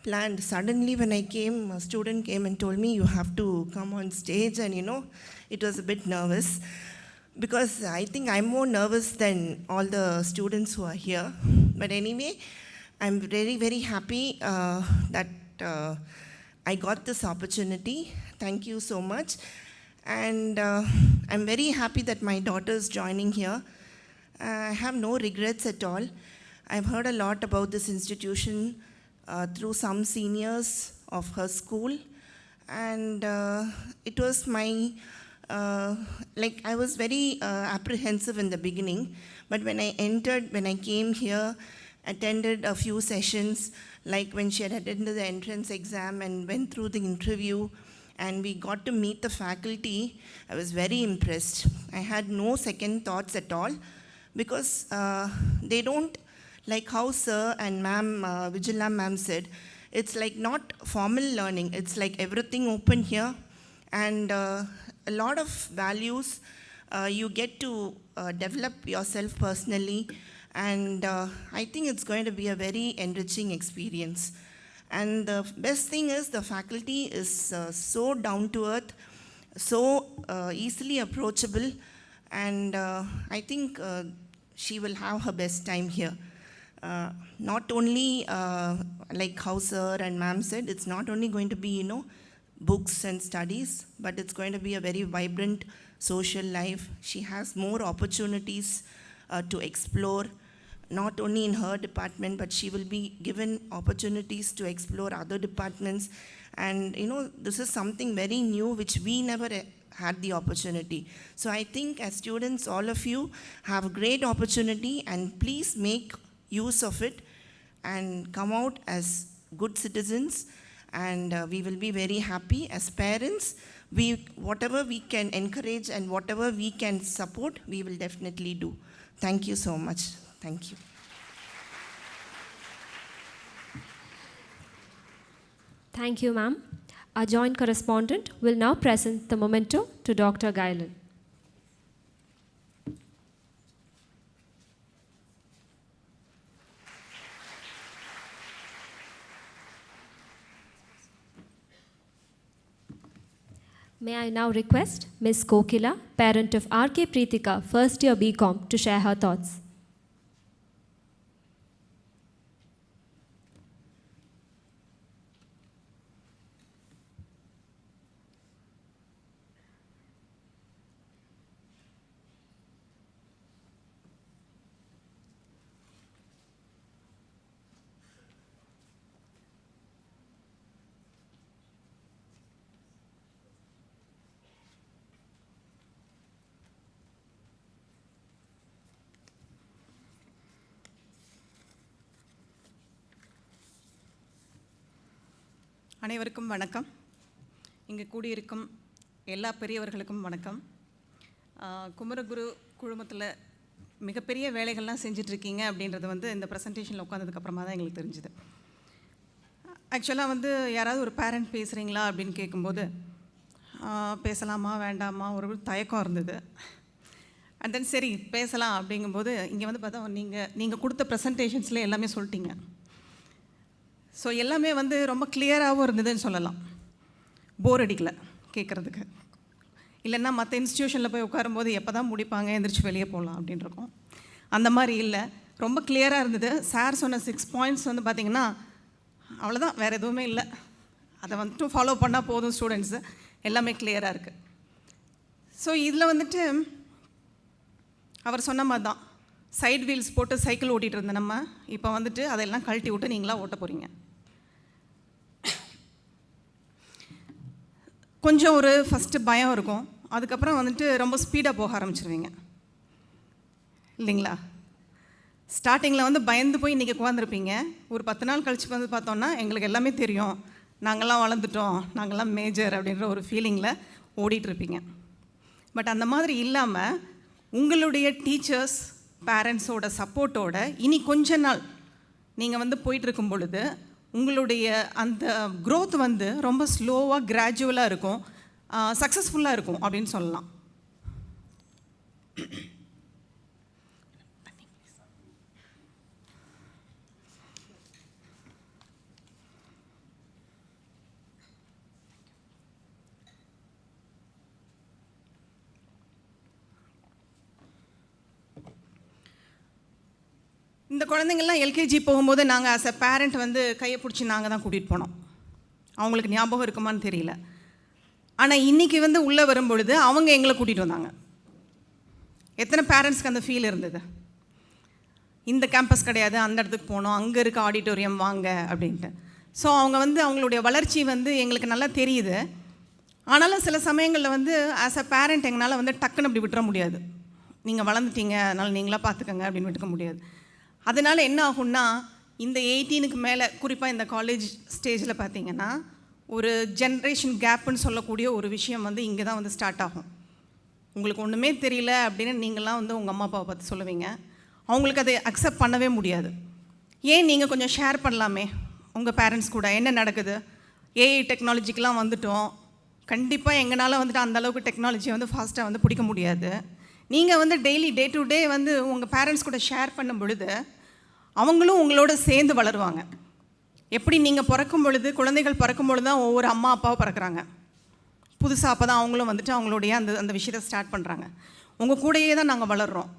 planned. Suddenly when I came, a student came and told me, you have to come on stage, and it was a bit nervous, because I think I'm more nervous than all the students who are here. But anyway, I'm very, very happy that I got this opportunity. Thank you so much. And I'm very happy that my daughter is joining here. I have no regrets at all. I've heard a lot about this institution through some seniors of her school. And it was my, I was very apprehensive in the beginning. But when I came here, attended a few sessions, like when she had attended the entrance exam and went through the interview, and we got to meet the faculty. I was very impressed. I had no second thoughts at all, because they don't, like how sir and ma'am, Vijala ma'am said, it's like not formal learning. It's like everything open here, and a lot of values you get to develop yourself personally, and I think it's going to be a very enriching experience. And the best thing is the faculty is so down to earth, so easily approachable, and I think she will have her best time here. Not only like how sir and ma'am said, it's not only going to be, books and studies, but it's going to be a very vibrant social life. She has more opportunities to explore, not only in her department, but she will be given opportunities to explore other departments. And this is something very new which we never had the opportunity. So I think as students, all of you have a great opportunity, and please make use of it and come out as good citizens, and we will be very happy. As parents, whatever we can encourage and whatever we can support, we will definitely do. Thank you so much. Thank you. Thank you, ma'am. Our joint correspondent will now present the memento to Dr. Gailan. May I now request Ms. Kokila, parent of R.K. Preetika, first year BCom, to share her thoughts. அனைவருக்கும் வணக்கம். இங்கே கூடியிருக்கும் எல்லா பெரியவர்களுக்கும் வணக்கம். குமரகுரு குழுமத்தில் மிகப்பெரிய வேலைகள்லாம் செஞ்சிட்ருக்கீங்க அப்படின்றது இந்த ப்ரெசன்டேஷனில் உட்காந்ததுக்கப்புறமா தான் எங்களுக்கு தெரிஞ்சுது. ஆக்சுவலாக யாராவது ஒரு பேரண்ட் பேசுகிறீங்களா அப்படின்னு கேட்கும்போது பேசலாமா வேண்டாமா ஒரு தயக்கம் இருந்தது. அண்ட் தென் சரி பேசலாம் அப்படிங்கும்போது இங்கே பார்த்தா நீங்கள் கொடுத்த ப்ரெசன்டேஷன்ஸில் எல்லாமே சொல்லிட்டீங்க. ஸோ எல்லாமே ரொம்ப கிளியராகவும் இருந்ததுன்னு சொல்லலாம். போர் அடிக்கலை கேட்குறதுக்கு. இல்லைன்னா மற்ற இன்ஸ்டியூஷனில் போய் உட்காரும்போது எப்போ தான் முடிப்பாங்க, எந்திரிச்சு வெளியே போகலாம் அப்படின்னு இருக்கும். அந்த மாதிரி இல்லை, ரொம்ப கிளியராக இருந்தது. சார் சொன்ன 6 பாயிண்ட்ஸ் பார்த்திங்கன்னா அவ்வளோதான், வேறு எதுவுமே இல்லை. அதை ஃபாலோ பண்ணால் போதும் ஸ்டூடெண்ட்ஸு. எல்லாமே கிளியராக இருக்குது. ஸோ இதில் அவர் சொன்ன மாதிரி தான் சைட் வீல்ஸ் போட்டு சைக்கிள் ஓட்டிகிட்டு இருந்தேன் நம்ம. இப்போ அதெல்லாம் கழட்டி விட்டு நீங்களாக ஓட்ட போகிறீங்க. கொஞ்சம் ஒரு ஃபஸ்ட்டு பயம் இருக்கும், அதுக்கப்புறம் ரொம்ப ஸ்பீடாக போக ஆரம்பிச்சிருவீங்க இல்லைங்களா? ஸ்டார்டிங்கில் பயந்து போய் இன்றைக்கி உட்காந்துருப்பீங்க. ஒரு 10 நாள் கழிச்சு பார்த்தோன்னா எங்களுக்கு எல்லாமே தெரியும், நாங்கள்லாம் வளர்ந்துட்டோம், நாங்கள்லாம் மேஜர் அப்படின்ற ஒரு ஃபீலிங்கில் ஓடிட்டுருப்பீங்க. பட் அந்த மாதிரி இல்லாமல் உங்களுடைய டீச்சர்ஸ் பேரண்ட்ஸோட சப்போர்ட்டோட இனி கொஞ்ச நாள் நீங்கள் போயிட்டுருக்கும் பொழுது உங்களுடைய அந்த க்ரோத் ரொம்ப ஸ்லோவாக கிராஜுவலாக இருக்கும், சக்ஸஸ்ஃபுல்லாக இருக்கும் அப்படின்னு சொல்லலாம். இந்த குழந்தைங்கள்லாம் எல்கேஜி போகும்போது நாங்கள் ஆஸ் அ பேரண்ட் கையை பிடிச்சி நாங்கள் தான் கூட்டிகிட்டு போனோம். அவங்களுக்கு ஞாபகம் இருக்குமான்னு தெரியல. ஆனால் இன்றைக்கி உள்ளே வரும்பொழுது அவங்க எங்களை கூட்டிகிட்டு வந்தாங்க. எத்தனை பேரண்ட்ஸ்க்கு அந்த ஃபீல் இருந்தது? இந்த கேம்பஸ் கிடையாது, அந்த இடத்துக்கு போனோம், அங்கே இருக்க ஆடிட்டோரியம் வாங்க அப்படின்ட்டு. ஸோ அவங்க அவங்களுடைய வளர்ச்சி எங்களுக்கு நல்லா தெரியுது. ஆனாலும் சில சமயங்களில் ஆஸ் அ பேரண்ட் எங்களால் டக்குன்னு அப்படி விட்டுற முடியாது. நீங்கள் வளர்ந்துட்டீங்க, அதனால் நீங்களாக பார்த்துக்கங்க அப்படின்னு விட்டுக்க முடியாது. அதனால் என்ன ஆகும்னா இந்த 18க்கு மேலே குறிப்பாக இந்த காலேஜ் ஸ்டேஜில் பார்த்தீங்கன்னா ஒரு ஜென்ரேஷன் கேப்புன்னு சொல்லக்கூடிய ஒரு விஷயம் வந்து இங்கே தான் வந்து ஸ்டார்ட் ஆகும். உங்களுக்கு ஒன்றுமே தெரியல அப்படின்னு நீங்களாம் வந்து உங்கள் அம்மா அப்பாவை பார்த்து சொல்லுவீங்க. அவங்களுக்கு அதை அக்செப்ட் பண்ணவே முடியாது. ஏன் நீங்கள் கொஞ்சம் ஷேர் பண்ணலாமே உங்கள் பேரண்ட்ஸ் கூட என்ன நடக்குது. ஏஐ டெக்னாலஜிக்கெலாம் வந்துட்டோம். கண்டிப்பாக எங்களால் வந்துட்டு அந்தளவுக்கு டெக்னாலஜியை வந்து ஃபாஸ்ட்டாக வந்து பிடிக்க முடியாது. நீங்கள் வந்து டெய்லி டே டு டே வந்து உங்கள் பேரண்ட்ஸ் கூட ஷேர் பண்ணும் பொழுது அவங்களும் உங்களோட சேர்ந்து வளருவாங்க. எப்படி நீங்கள் பிறக்கும் பொழுது, குழந்தைகள் பிறக்கும் பொழுது தான் ஒவ்வொரு அம்மா அப்பாவும் பிறக்கிறாங்க. புதுசாக அப்போ தான் அவங்களும் வந்துட்டு அவங்களுடைய அந்த விஷயத்தை ஸ்டார்ட் பண்ணுறாங்க. உங்கள் கூடயே தான் நாங்கள் வளர்கிறோம்.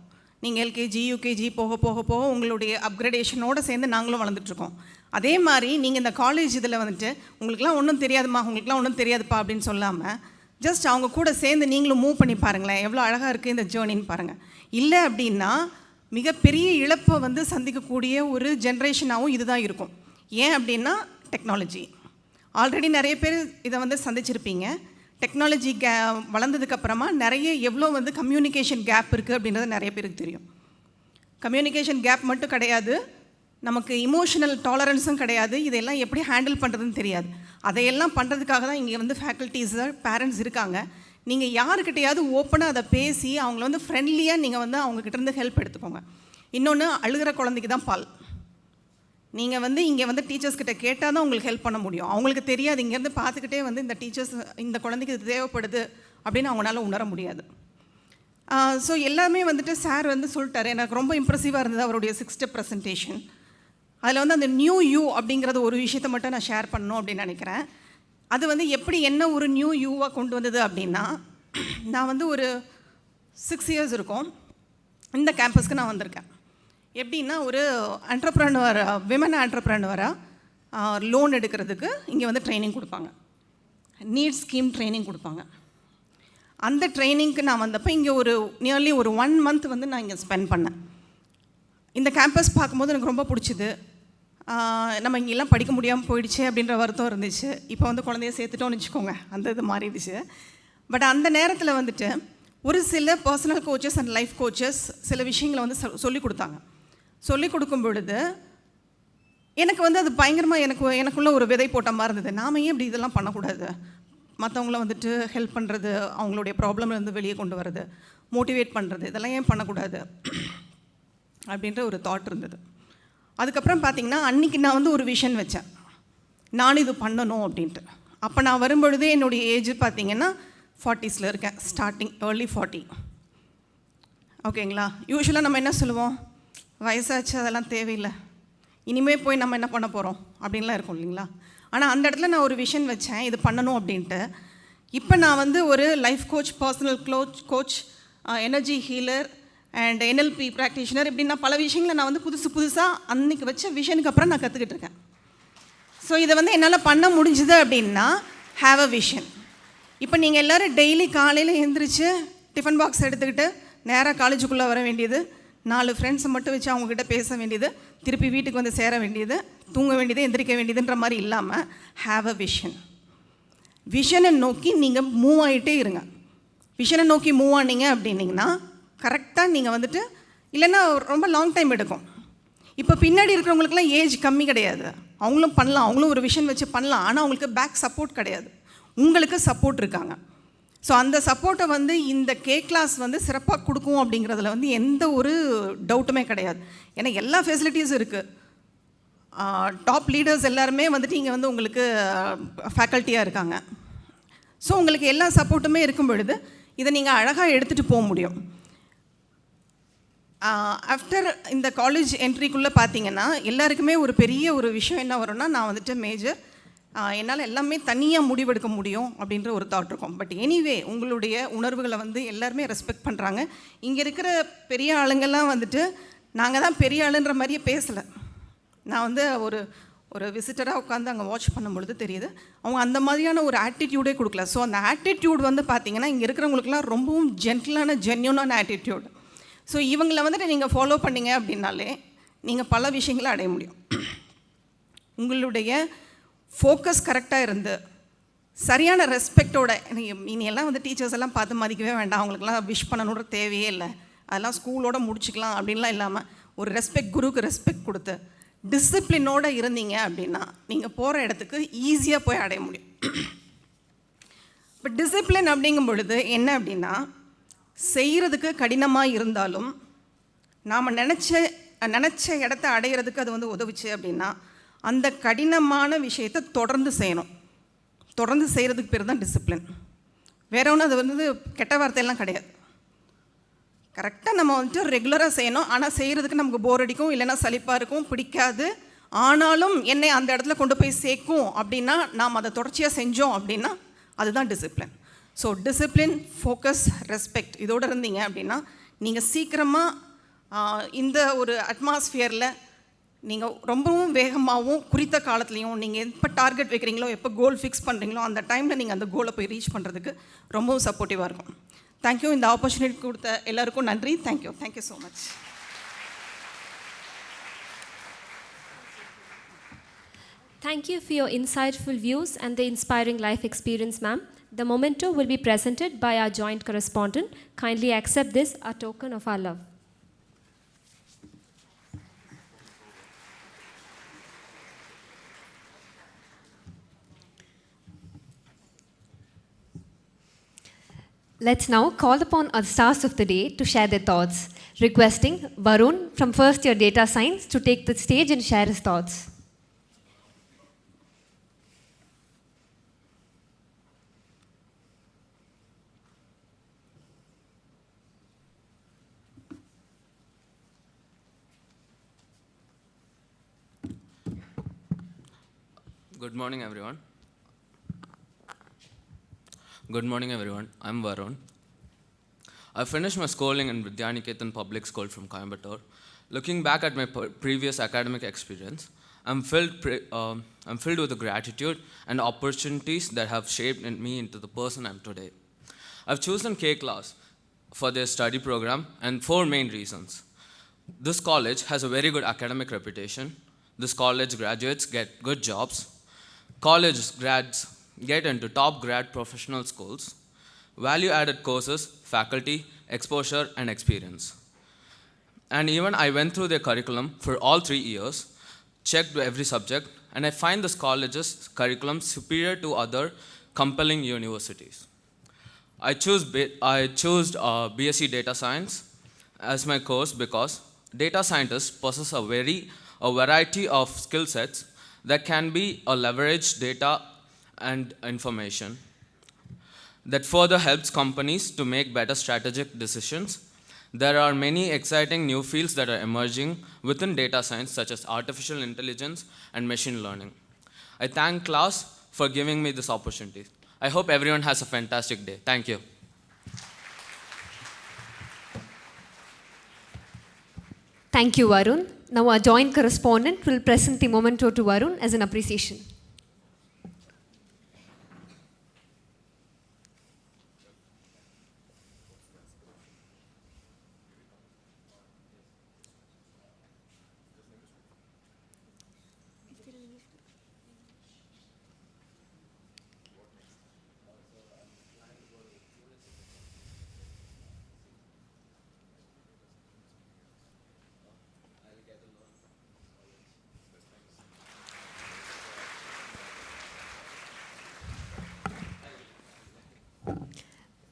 நீங்கள் எல்கேஜி யூகேஜி போக போக போக உங்களுடைய அப்கிரேடேஷனோடு சேர்ந்து நாங்களும் வளர்ந்துட்டுருக்கோம். அதே மாதிரி நீங்கள் இந்த காலேஜ் இதில் வந்துட்டு உங்களுக்குலாம் ஒன்றும் தெரியாதுமா, உங்களுக்குலாம் ஒன்றும் தெரியாதுப்பா அப்படின்னு சொல்லாமல் ஜஸ்ட் அவங்க கூட சேர்ந்து நீங்களும் மூவ் பண்ணி பாருங்களேன், எவ்வளோ அழகாக இருக்குது இந்த ஜேர்னின்னு பாருங்கள். இல்லை அப்படின்னா மிகப்பெரிய இழப்பை வந்து சந்திக்கக்கூடிய ஒரு ஜென்ரேஷனாகவும் இதுதான் இருக்கும். ஏன் அப்படின்னா டெக்னாலஜி. ஆல்ரெடி நிறைய பேர் இதை வந்து சந்திச்சிருப்பீங்க. டெக்னாலஜி வளர்ந்ததுக்கப்புறமா நிறைய எவ்வளோ வந்து கம்யூனிகேஷன் கேப் இருக்குது அப்படின்றது நிறைய பேருக்கு தெரியும். கம்யூனிகேஷன் கேப் மட்டும் கிடையாது, நமக்கு இமோஷனல் டாலரன்ஸும் கிடையாது. இதெல்லாம் எப்படி ஹேண்டில் பண்ணுறதுன்னு தெரியாது. அதையெல்லாம் பண்ணுறதுக்காக தான் இங்கே வந்து ஃபேக்கல்ட்டிஸு பேரண்ட்ஸ் இருக்காங்க. நீங்கள் யாருக்கிட்டையாவது ஓப்பனாக அதை பேசி அவங்கள வந்து ஃப்ரெண்ட்லியாக நீங்கள் வந்து அவங்கக்கிட்டேருந்து ஹெல்ப் எடுத்துக்கோங்க. இன்னொன்று, அழுகிற குழந்தைக்கு தான் பால். நீங்கள் வந்து இங்கே வந்து டீச்சர்ஸ்கிட்ட கேட்டால் தான் உங்களுக்கு ஹெல்ப் பண்ண முடியும். அவங்களுக்கு தெரியாது, இங்கேருந்து பார்த்துக்கிட்டே வந்து இந்த டீச்சர்ஸ் இந்த குழந்தைக்கு இது தேவைப்படுது அப்படின்னு அவங்களால உணர முடியாது. ஸோ எல்லாமே வந்துட்டு சார் வந்து சொல்லிட்டாரு. எனக்கு ரொம்ப இம்ப்ரெசிவாக இருந்தது அவருடைய 6 ஸ்டெப் ப்ரெசன்டேஷன். அதில் வந்து அந்த நியூ யூ அப்படிங்கிறது ஒரு விஷயத்தை மட்டும் நான் ஷேர் பண்ணணும் அப்படின்னு நினைக்கிறேன். அது வந்து எப்படி என்ன ஒரு நியூ யூவாக கொண்டு வந்தது அப்படின்னா, நான் வந்து ஒரு 6 இயர்ஸ் இருக்கும் இந்த கேம்பஸ்க்கு நான் வந்திருக்கேன். எப்படின்னா ஒரு ஆண்டர்ப்ரனர், விமன் ஆண்டர்ப்ரனராக லோன் எடுக்கிறதுக்கு இங்கே வந்து ட்ரைனிங் கொடுப்பாங்க. நீட் ஸ்கீம் ட்ரைனிங் கொடுப்பாங்க. அந்த ட்ரைனிங்க்கு நான் வந்தப்போ இங்கே ஒரு நியர்லி ஒரு 1 மந்த் வந்து நான் இங்கே ஸ்பெண்ட் பண்ணேன். இந்த கேம்பஸ் பார்க்கும்போது எனக்கு ரொம்ப பிடிச்சிது. நம்ம இங்கெல்லாம் படிக்க முடியாமல் போயிடுச்சு அப்படின்ற வருத்தம் இருந்துச்சு. இப்போ வந்து குழந்தைய சேர்த்துட்டோன்னு வச்சுக்கோங்க, அந்த இது மாறிடுச்சு. பட் அந்த நேரத்தில் வந்துட்டு ஒரு சில personal coaches and life coaches சில விஷயங்களை வந்து சொல்லிக் கொடுத்தாங்க. சொல்லிக் கொடுக்கும் பொழுது எனக்கு வந்து அது பயங்கரமாக எனக்குள்ளே ஒரு விதை போட்ட மாதிரி இருந்தது. நாம் ஏன் இப்படி இதெல்லாம் பண்ணக்கூடாது, மற்றவங்கள வந்துட்டு ஹெல்ப் பண்ணுறது, அவங்களுடைய ப்ராப்ளம்லேருந்து வெளியே கொண்டு வர்றது, மோட்டிவேட் பண்ணுறது, இதெல்லாம் ஏன் பண்ணக்கூடாது அப்படின்ற ஒரு தாட் இருந்தது. அதுக்கப்புறம் பார்த்திங்கன்னா அன்றைக்கி நான் வந்து ஒரு விஷன் வச்சேன், நான் இது பண்ணணும் அப்படின்ட்டு. அப்போ நான் வரும்பொழுதே என்னுடைய ஏஜ் பார்த்திங்கன்னா 40s இருக்கேன், ஸ்டார்டிங் ஏர்லி 40. ஓகேங்களா. யூஸ்வலாக நம்ம என்ன சொல்லுவோம், வயசாச்சு அதெல்லாம் தேவையில்லை, இனிமேல் போய் நம்ம என்ன பண்ண போகிறோம் அப்படின்லாம் இருக்கும் இல்லைங்களா. ஆனால் அந்த இடத்துல நான் ஒரு விஷன் வச்சேன், இது பண்ணணும் அப்படின்ட்டு. இப்போ நான் வந்து ஒரு life coach, personal coach, energy healer and NLP practitioner, இப்படின்னா பல விஷயங்களை நான் வந்து புதுசாக அன்றைக்கி வச்ச விஷனுக்கு அப்புறம் நான் கற்றுக்கிட்டு இருக்கேன். ஸோ இதை வந்து என்னால் பண்ண முடிஞ்சுது அப்படின்னா ஹேவ் அ விஷன். இப்போ நீங்கள் எல்லோரும் டெய்லி காலையில் எழுந்திரிச்சு டிஃபன் பாக்ஸ் எடுத்துக்கிட்டு நேராக காலேஜுக்குள்ளே வர வேண்டியது, 4 ஃப்ரெண்ட்ஸை மட்டும் வச்சு அவங்கக்கிட்ட பேச வேண்டியது, திருப்பி வீட்டுக்கு வந்து சேர வேண்டியது, தூங்க வேண்டியது, எந்திரிக்க வேண்டியதுன்ற மாதிரி இல்லாமல் ஹேவ் அ விஷன். விஷனை நோக்கி நீங்கள் மூவ் ஆகிட்டே இருங்க. விஷனை நோக்கி மூவ் ஆனீங்க அப்படின்னிங்கன்னா கரெக்டாக நீங்கள் வந்துட்டு, இல்லைன்னா ரொம்ப லாங் டைம் எடுக்கும். இப்போ பின்னாடி இருக்கிறவங்களுக்குலாம் ஏஜ் கம்மி கிடையாது, அவங்களும் பண்ணலாம், அவங்களும் ஒரு விஷன் வச்சு பண்ணலாம். ஆனால் அவங்களுக்கு பேக் சப்போர்ட் கிடையாது, உங்களுக்கு சப்போர்ட் இருக்காங்க. ஸோ அந்த சப்போர்ட்டை வந்து இந்த KCLAS வந்து சிறப்பாக கொடுக்கும் அப்படிங்கிறதுல வந்து எந்த ஒரு டவுட்டுமே கிடையாது. ஏன்னா எல்லா ஃபெசிலிட்டிஸும் இருக்குது. டாப் லீடர்ஸ் எல்லாருமே வந்துட்டு இங்கே வந்து உங்களுக்கு ஃபேக்கல்ட்டியாக இருக்காங்க. ஸோ உங்களுக்கு எல்லா சப்போர்ட்டுமே இருக்கும் பொழுது இதை நீங்கள் அழகாக எடுத்துகிட்டு போக முடியும். ஆஃப்டர் இந்த காலேஜ் என்ட்ரிக்குள்ளே பார்த்தீங்கன்னா எல்லாருக்குமே ஒரு பெரிய ஒரு விஷயம் என்ன வரும்னா, நான் வந்துட்டு மேஜர், என்னால் எல்லாமே தனியாக முடிவெடுக்க முடியும் அப்படின்ற ஒரு தாட் இருக்கும். பட் எனிவே உங்களுடைய உணர்வுகளை வந்து எல்லாருமே ரெஸ்பெக்ட் பண்ணுறாங்க. இங்கே இருக்கிற பெரிய ஆளுங்கள்லாம் வந்துட்டு நாங்கள் தான் பெரிய ஆளுன்ற மாதிரியே பேசலை. நான் வந்து ஒரு விசிட்டராக உட்காந்து அங்கே வாட்ச் பண்ணும்பொழுது தெரியுது, அவங்க அந்த மாதிரியான ஒரு ஆட்டிடியூடே கொடுக்கல. ஸோ அந்த ஆட்டிடியூட் வந்து பார்த்திங்கன்னா இங்கே இருக்கிறவங்களுக்குலாம் ரொம்பவும் ஜென்டிலான ஜென்யூனான ஆட்டிடியூட். ஸோ இவங்களை வந்துட்டு நீங்கள் ஃபாலோ பண்ணிங்க அப்படின்னாலே நீங்கள் பல விஷயங்களை அடைய முடியும். உங்களுடைய ஃபோக்கஸ் கரெக்டாக இருந்து சரியான ரெஸ்பெக்டோட, இனியெல்லாம் வந்து டீச்சர்ஸ் எல்லாம் பார்த்து மதிக்கவே வேண்டாம், அவங்களுக்குலாம் விஷ் பண்ணணுன்ற தேவையே இல்லை, அதெல்லாம் ஸ்கூலோட முடிச்சுக்கலாம் அப்படின்லாம் இல்லாமல் ஒரு ரெஸ்பெக்ட், குருவுக்கு ரெஸ்பெக்ட் கொடுத்து டிசிப்ளினோடு இருந்தீங்க அப்படின்னா நீங்கள் போகிற இடத்துக்கு ஈஸியாக போய் அடைய முடியும். பட் டிசிப்ளின் அப்படிங்கும் பொழுது என்ன அப்படின்னா, செய்கிறதுக்கு கடினமாக இருந்தாலும் நாம் நினச்ச இடத்த அடையிறதுக்கு அது வந்து உதவுச்சு அப்படின்னா, அந்த கடினமான விஷயத்தை தொடர்ந்து செய்யணும். தொடர்ந்து செய்கிறதுக்கு பேர் தான் டிசிப்ளின். வேற ஒன்றும் அது வந்து கெட்ட வார்த்தையெல்லாம் கிடையாது. கரெக்டாக நம்ம வந்துட்டு ரெகுலராக செய்யணும். ஆனால் செய்கிறதுக்கு நமக்கு போர் அடிக்கும், இல்லைன்னா சலிப்பாக இருக்கும், பிடிக்காது. ஆனாலும் என்னை அந்த இடத்துல கொண்டு போய் சேர்க்கும் அப்படின்னா நாம் அதை தொடர்ச்சியாக செஞ்சோம் அப்படின்னா அதுதான் discipline. So discipline, focus, respect இதோடு இருந்தீங்க அப்படின்னா நீங்கள் சீக்கிரமாக இந்த ஒரு அட்மாஸ்ஃபியரில் நீங்கள் ரொம்பவும் வேகமாகவும் குறித்த காலத்துலேயும் நீங்கள் எப்போ டார்கெட் வைக்கிறீங்களோ, எப்போ கோல் ஃபிக்ஸ் பண்ணுறீங்களோ அந்த டைமில் நீங்கள் அந்த கோலை போய் ரீச் பண்ணுறதுக்கு ரொம்பவும் சப்போர்ட்டிவாக இருக்கும். தேங்க்யூ. இந்த ஆப்பர்ச்சுனிட்டி கொடுத்த எல்லாருக்கும் நன்றி. Thank you. Thank you so much. Thank you for your insightful views and the inspiring life experience, ma'am. The memento will be presented by our joint correspondent. Kindly accept this, a token of our love. Let's now call upon our stars of the day to share their thoughts. Requesting Varun from first year data science to take the stage and share his thoughts. Good morning, everyone. Good morning, everyone. I'm Varun. I finished my schooling in Vidyaniketan Public School from Coimbatore. Looking back at my previous academic experience, I'm filled with gratitude and opportunities that have shaped me into the person I'm today. I've chosen KCLAS for their study program and 4 main reasons. This college has a very good academic reputation. This college graduates get good jobs. College grads get into top grad professional schools, value-added courses, faculty, exposure, and experience. And even I went through their curriculum for all 3 years, checked every subject, and I find this college's curriculum superior to other compelling universities. I chose BSc Data Science as my course because data scientists possess a variety of skill sets that can be a leveraged data and information that further helps companies to make better strategic decisions. There are many exciting new fields that are emerging within data science, such as artificial intelligence and machine learning. I thank KCLAS for giving me this opportunity. I hope everyone has a fantastic day. Thank you. Thank you, Varun. Now our joint correspondent will present the memento to Varun as an appreciation.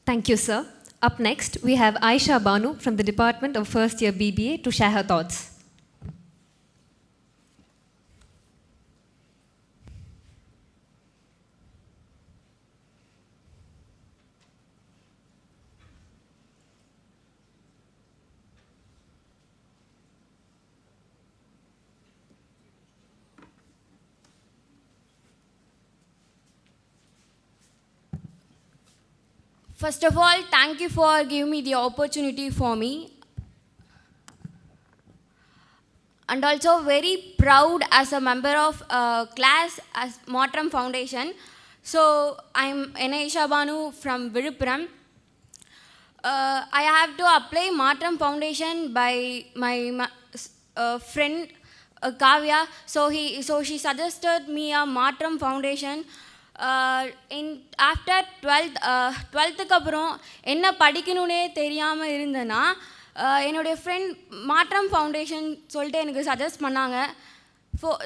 Thank you, sir. Up next, we have Aisha Banu from the Department of First Year BBA to share her thoughts. First of all, thank you for giving me the opportunity for me. And also very proud as a member of class as Matram Foundation. So I'm Aisha Banu from Viluppuram. I have to apply Matram Foundation by my friend Kavya. So she suggested me a Matram Foundation. After 12th அப்புறம் என்ன படிக்கணும்னே தெரியாமல் இருந்தேன்னா என்னுடைய friend மாற்றம் foundation சொல்லிட்டு எனக்கு suggest பண்ணாங்க.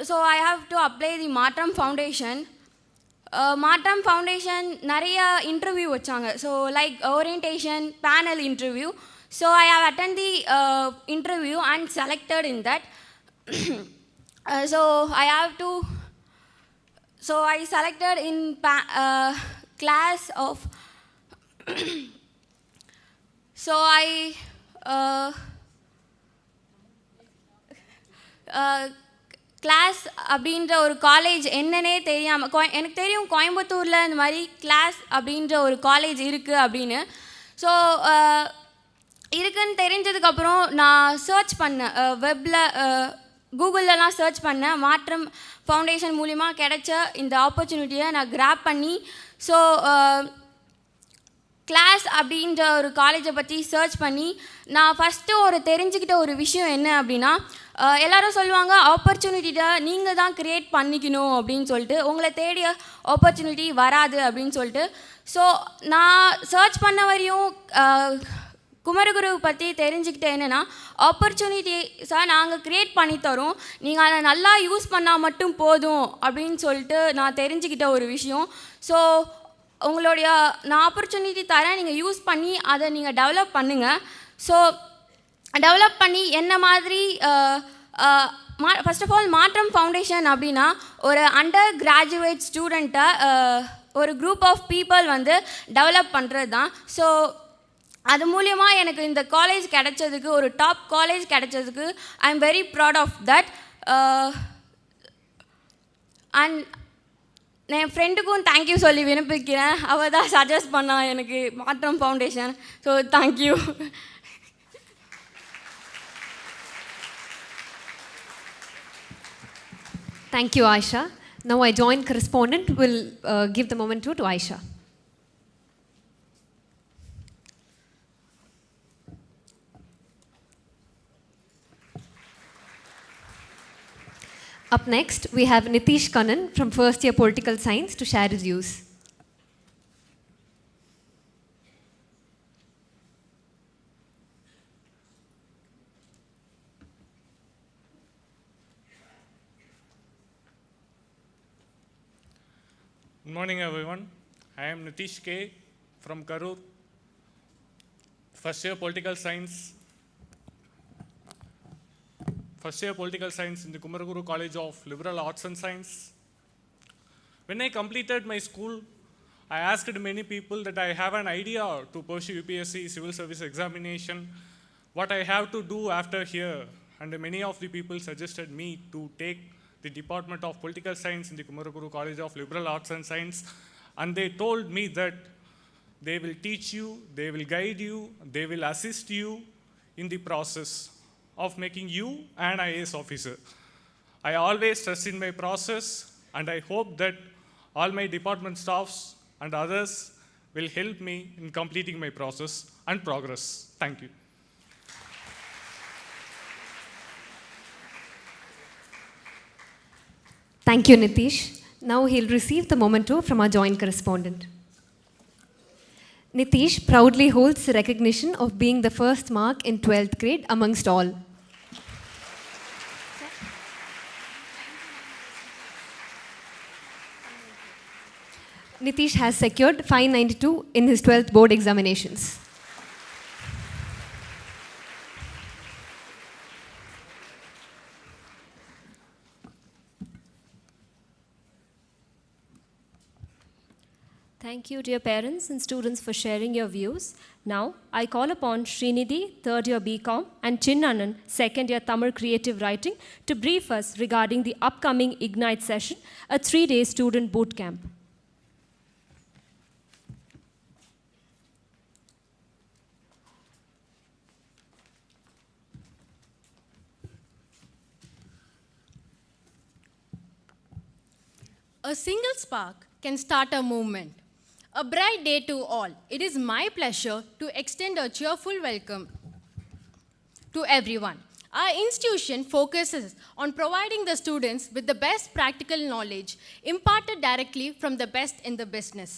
So I have to apply the Maatram foundation. Maatram foundation நிறைய இன்டர்வியூ வச்சாங்க. So like orientation, panel interview. So I have attend the interview and selected in that. So I selected in class of so I class அப்படின்ற ஒரு college என்னன்னே தெரியாமல், எனக்கு தெரியும் கோயம்புத்தூரில் இந்த மாதிரி கிளாஸ் அப்படின்ற ஒரு காலேஜ் இருக்குது அப்படின்னு. ஸோ இருக்குன்னு தெரிஞ்சதுக்கப்புறம் நான் சர்ச் பண்ணேன், வெப்பில் கூகுளெலாம் சர்ச் பண்ணேன். மாற்றம் ஃபவுண்டேஷன் மூலிமா கிடைச்ச இந்த ஆப்பர்ச்சுனிட்டியை நான் கிராப் பண்ணி, ஸோ கிளாஸ் அப்படின்ற ஒரு காலேஜை பற்றி சர்ச் பண்ணி நான் ஃபஸ்ட்டு தெரிஞ்சுக்கிட்ட ஒரு விஷயம் என்ன அப்படின்னா, எல்லோரும் சொல்லுவாங்க ஆப்பர்ச்சுனிட்டியை நீங்கள் தான் க்ரியேட் பண்ணிக்கணும் அப்படின்னு சொல்லிட்டு, உங்களை தேடிய ஆப்பர்ச்சுனிட்டி வராது அப்படின்னு சொல்லிட்டு. ஸோ நான் சர்ச் பண்ண வரையும் குமரகுரு பற்றி தெரிஞ்சுக்கிட்டேன் என்னென்னா, ஆப்பர்ச்சுனிட்டிஸாக நாங்கள் க்ரியேட் பண்ணித்தரோம், நீங்கள் அதை நல்லா யூஸ் பண்ணால் மட்டும் போதும் அப்படின்னு சொல்லிட்டு நான் தெரிஞ்சுக்கிட்ட ஒரு விஷயம். ஸோ உங்களுடைய நான் ஆப்பர்ச்சுனிட்டி தரேன், நீங்கள் யூஸ் பண்ணி அதை நீங்கள் டெவலப் பண்ணுங்கள். ஸோ டெவலப் பண்ணி என்ன மாதிரி ஃபர்ஸ்ட் ஆஃப் ஆல் மாற்றம் ஃபவுண்டேஷன் அப்படின்னா ஒரு அண்டர் கிராஜுவேட் ஸ்டூடெண்ட்டை ஒரு குரூப் ஆஃப் பீப்புள் டெவலப் பண்ணுறது தான். ஸோ அது மூலயமா எனக்கு இந்த காலேஜ் கிடைச்சதுக்கு, ஒரு டாப் காலேஜ் கிடைச்சதுக்கு I am very proud of that. And என் ஃப்ரெண்டுக்கும் தேங்க்யூ சொல்லி விண்ணப்பிக்கிறேன். அவள் தான் சஜஸ்ட் பண்ணா எனக்கு மாற்றம் foundation. So thank you. Thank you, Aisha. Now I joint correspondent will give the moment to Aisha. Up next, we have Nitish Kannan from first year political science to share his views. Good morning, everyone. I am Nitish K. from Karur, first year political science. First year political science in the Kumaraguru College of Liberal Arts and Science. When I completed my school, I asked many people that I have an idea to pursue UPSC civil service examination, what I have to do after here. And many of the people suggested me to take the Department of Political Science in the Kumaraguru College of Liberal Arts and Science. And they told me that they will teach you, they will guide you, they will assist you in the process of making you an IAS officer. I always trust in my process, and I hope that all my department staffs and others will help me in completing my process and progress. Thank you. Thank you, Nitish. Now he'll receive the memento from our joint correspondent. Nitish proudly holds the recognition of being the first mark in 12th grade amongst all. Nitish has secured 592 in his 12th board examinations. Thank you, dear parents and students, for sharing your views. Now, I call upon Srinidhi, third year BCom, and Chinnanan, second year Tamil Creative Writing, to brief us regarding the upcoming Ignite session, a 3-day student boot camp. A single spark can start a movement. A bright day to all. It is my pleasure to extend a cheerful welcome to everyone. Our institution focuses on providing the students with the best practical knowledge imparted directly from the best in the business.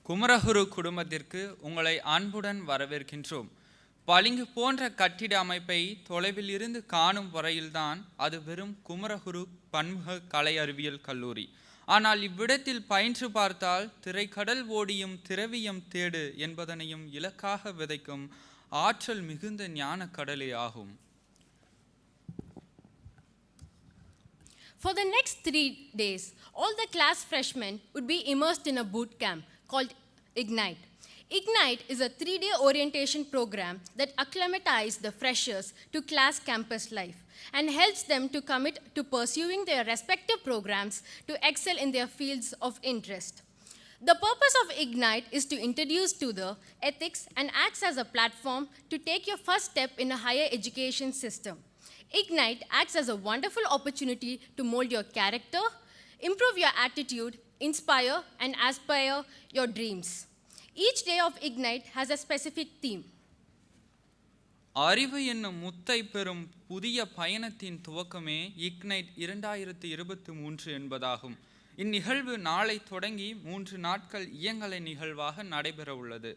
Kumaraguru குடும்பத்திற்கு உங்களை அன்புடன் வரவேற்கின்றோம். பளிங்கு போன்ற கட்டிட அமைப்பை தொலைவில் இருந்து காணும் வரையில்தான் அது வெறும் குமரகுரு பன்முக கலை அறிவியல் கல்லூரி. ஆனால் இவ்விடத்தில் பயின்று பார்த்தால் திரைக்கடல் ஓடியும் திரவியம் தேடு என்பதனையும் இலக்காக விதைக்கும் ஆற்றல் மிகுந்த ஞான கடலே ஆகும். For the next 3 days, all the class freshmen would be immersed in a boot camp called Ignite. Ignite is a 3-day orientation program that acclimatizes the freshers to class campus life and helps them to commit to pursuing their respective programs to excel in their fields of interest. The purpose of Ignite is to introduce to the ethics and acts as a platform to take your first step in a higher education system. Ignite acts as a wonderful opportunity to mold your character, improve your attitude, inspire and aspire your dreams. Each day of Ignite has a specific theme. அறிவு என்னும் முத்தை பெறும் புதிய பயணத்தின் துவக்கமே ignite 2023 என்பதாகும். இந்நிகழ்வு நாளை தொடங்கி 3 நாட்கள் இயங்கலை நிகழ்வாக நடைபெற உள்ளது.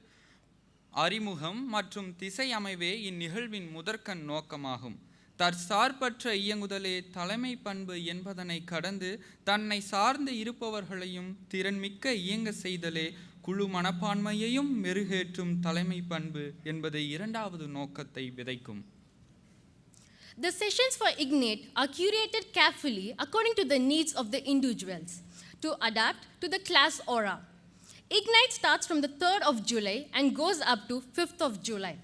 அறிமுகம் மற்றும் திசை அமைவே இந்நிகழ்வின் முதற்கண் நோக்கமாகும். தற்சார்பற்ற இயங்குதலே தலைமை பண்பு என்பதனை கடந்து தன்னை சார்ந்து இருப்பவர்களையும் திறன்மிக்க இயங்க செய்தலே குழு மனப்பான்மையையும் மெருகேற்றும் தலைமை பண்பு என்பது இரண்டாவது நோக்கத்தை விதைக்கும். The sessions for Ignite are curated carefully according to the needs of the individuals to adapt to the class aura. Ignite starts from the 3rd of July and goes up to 5th of July.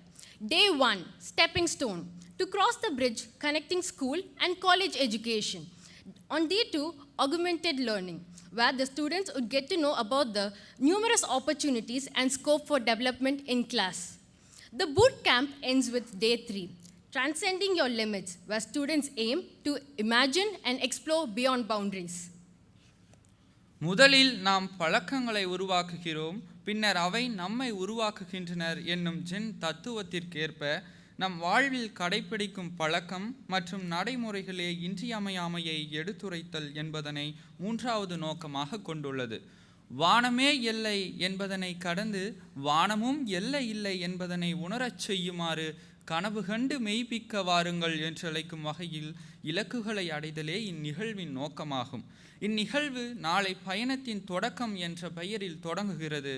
Day 1, stepping stone, to cross the bridge connecting school and college education. On day 2, augmented learning, where the students would get to know about the numerous opportunities and scope for development in class. The boot camp ends with day 3, transcending your limits, where students aim to imagine and explore beyond boundaries. முதலில் நாம் பழக்கங்களை உருவாக்குகிறோம், பின்னர் அவை நம்மை உருவாக்குகின்றனர் என்னும் gen தத்துவத்திற்கேற்ப நம் வாழ்வில் கடைப்பிடிக்கும் பழக்கம் மற்றும் நடைமுறைகளே இன்றியமையாமையை எடுத்துரைத்தல் என்பதனை 3வது நோக்கமாக கொண்டுள்ளது. வானமே எல்லை என்பதனை கடந்து வானமும் எல்லை இல்லை என்பதனை உணரச் செய்யுமாறு கனவு கண்டு மெய்ப்பிக்க வாருங்கள் என்றழைக்கும் வகையில் இலக்குகளை அடைதலே இந்நிகழ்வின் நோக்கமாகும். இந்நிகழ்வு நாளை பயணத்தின் தொடக்கம் என்ற பெயரில் தொடங்குகிறது.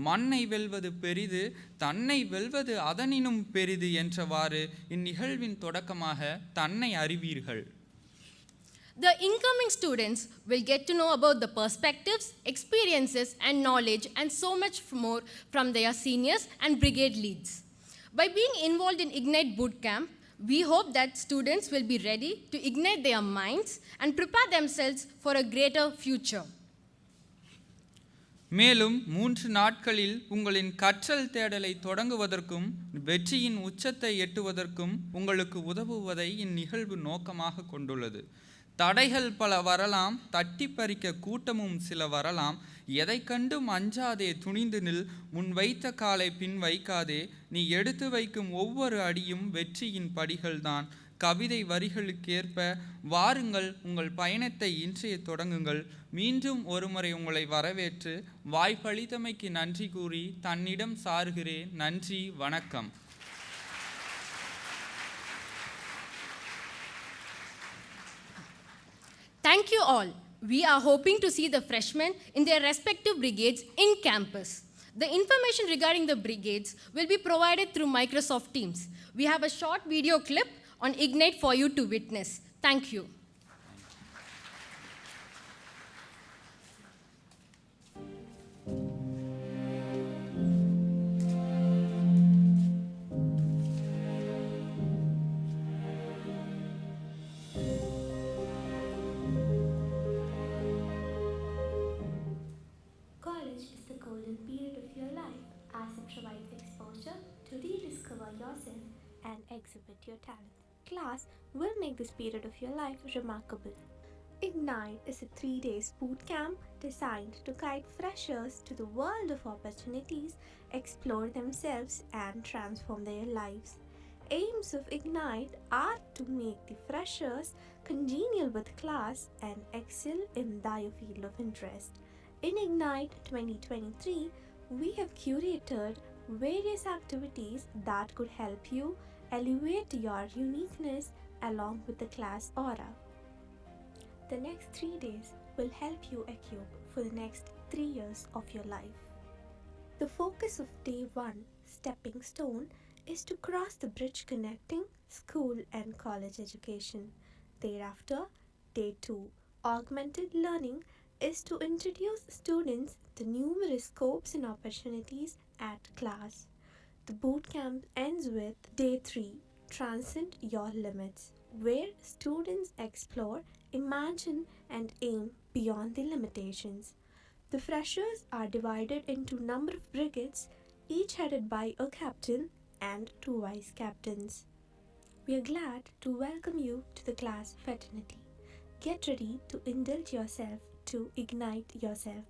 மண்ணை வெல்வது பெரிது, தன்னை வெல்வது அதனினும் பெரிது என்றவாறு இந்நிகழ்வின் தொடக்கமாக தன்னை அறிவீர்கள். The incoming students will get to know about the perspectives, experiences and knowledge and so much more from their seniors and brigade leads. By being involved in Ignite Bootcamp, we hope that students will be ready to ignite their minds and prepare themselves for a greater future. மேலும் 3 நாட்களில் உங்களின் கற்றல் தேடலை தொடங்குவதற்கும் வெற்றியின் உச்சத்தை எட்டுவதற்கும் உங்களுக்கு உதவுவதை இந்நிகழ்வு நோக்கமாக கொண்டுள்ளது. தடைகள் பல வரலாம், தட்டி பறிக்க கூட்டமும் சில வரலாம். எதை கண்டும் அஞ்சாதே, துணிந்து நில், முன் வைத்த காலை பின் வைக்காதே. நீ எடுத்து வைக்கும் ஒவ்வொரு அடியும் வெற்றியின் படிகள்தான். கவிதை வரிகளுக்கேற்ப வாருங்கள், உங்கள் பயணத்தை இன்றைய தொடங்குங்கள். மீண்டும் ஒருமுறை உங்களை வரவேற்று வாய்ப்பளித்தமைக்கு நன்றி கூறி தன்னிடம் சாருகிறேன். நன்றி, வணக்கம். Thank you all. We are hoping to see the freshmen in their respective brigades in campus. The information regarding the brigades will be provided through Microsoft Teams. We have a short video clip on Ignite for you to witness. Thank you. College is the golden period of your life as it provides exposure to rediscover yourself and exhibit your talent. Class will make this period of your life remarkable. Ignite is a 3-day boot camp designed to guide freshers to the world of opportunities, explore themselves and transform their lives. Aims of Ignite are to make the freshers congenial with class and excel in their field of interest. In Ignite 2023, we have curated various activities that could help you elevate your uniqueness along with the class aura. The next 3 days will help you equip for the next 3 years of your life. The focus of Day 1, Stepping Stone, is to cross the bridge connecting school and college education. Thereafter, Day 2, Augmented Learning, is to introduce students to numerous scopes and opportunities at KCLAS. The bootcamp ends with Day 3, Transcend Your Limits, where students explore, imagine, and aim beyond the limitations. The freshers are divided into a number of brigades, each headed by a captain and 2 vice captains. We are glad to welcome you to the KCLAS fraternity. Get ready to indulge yourself, to ignite yourself.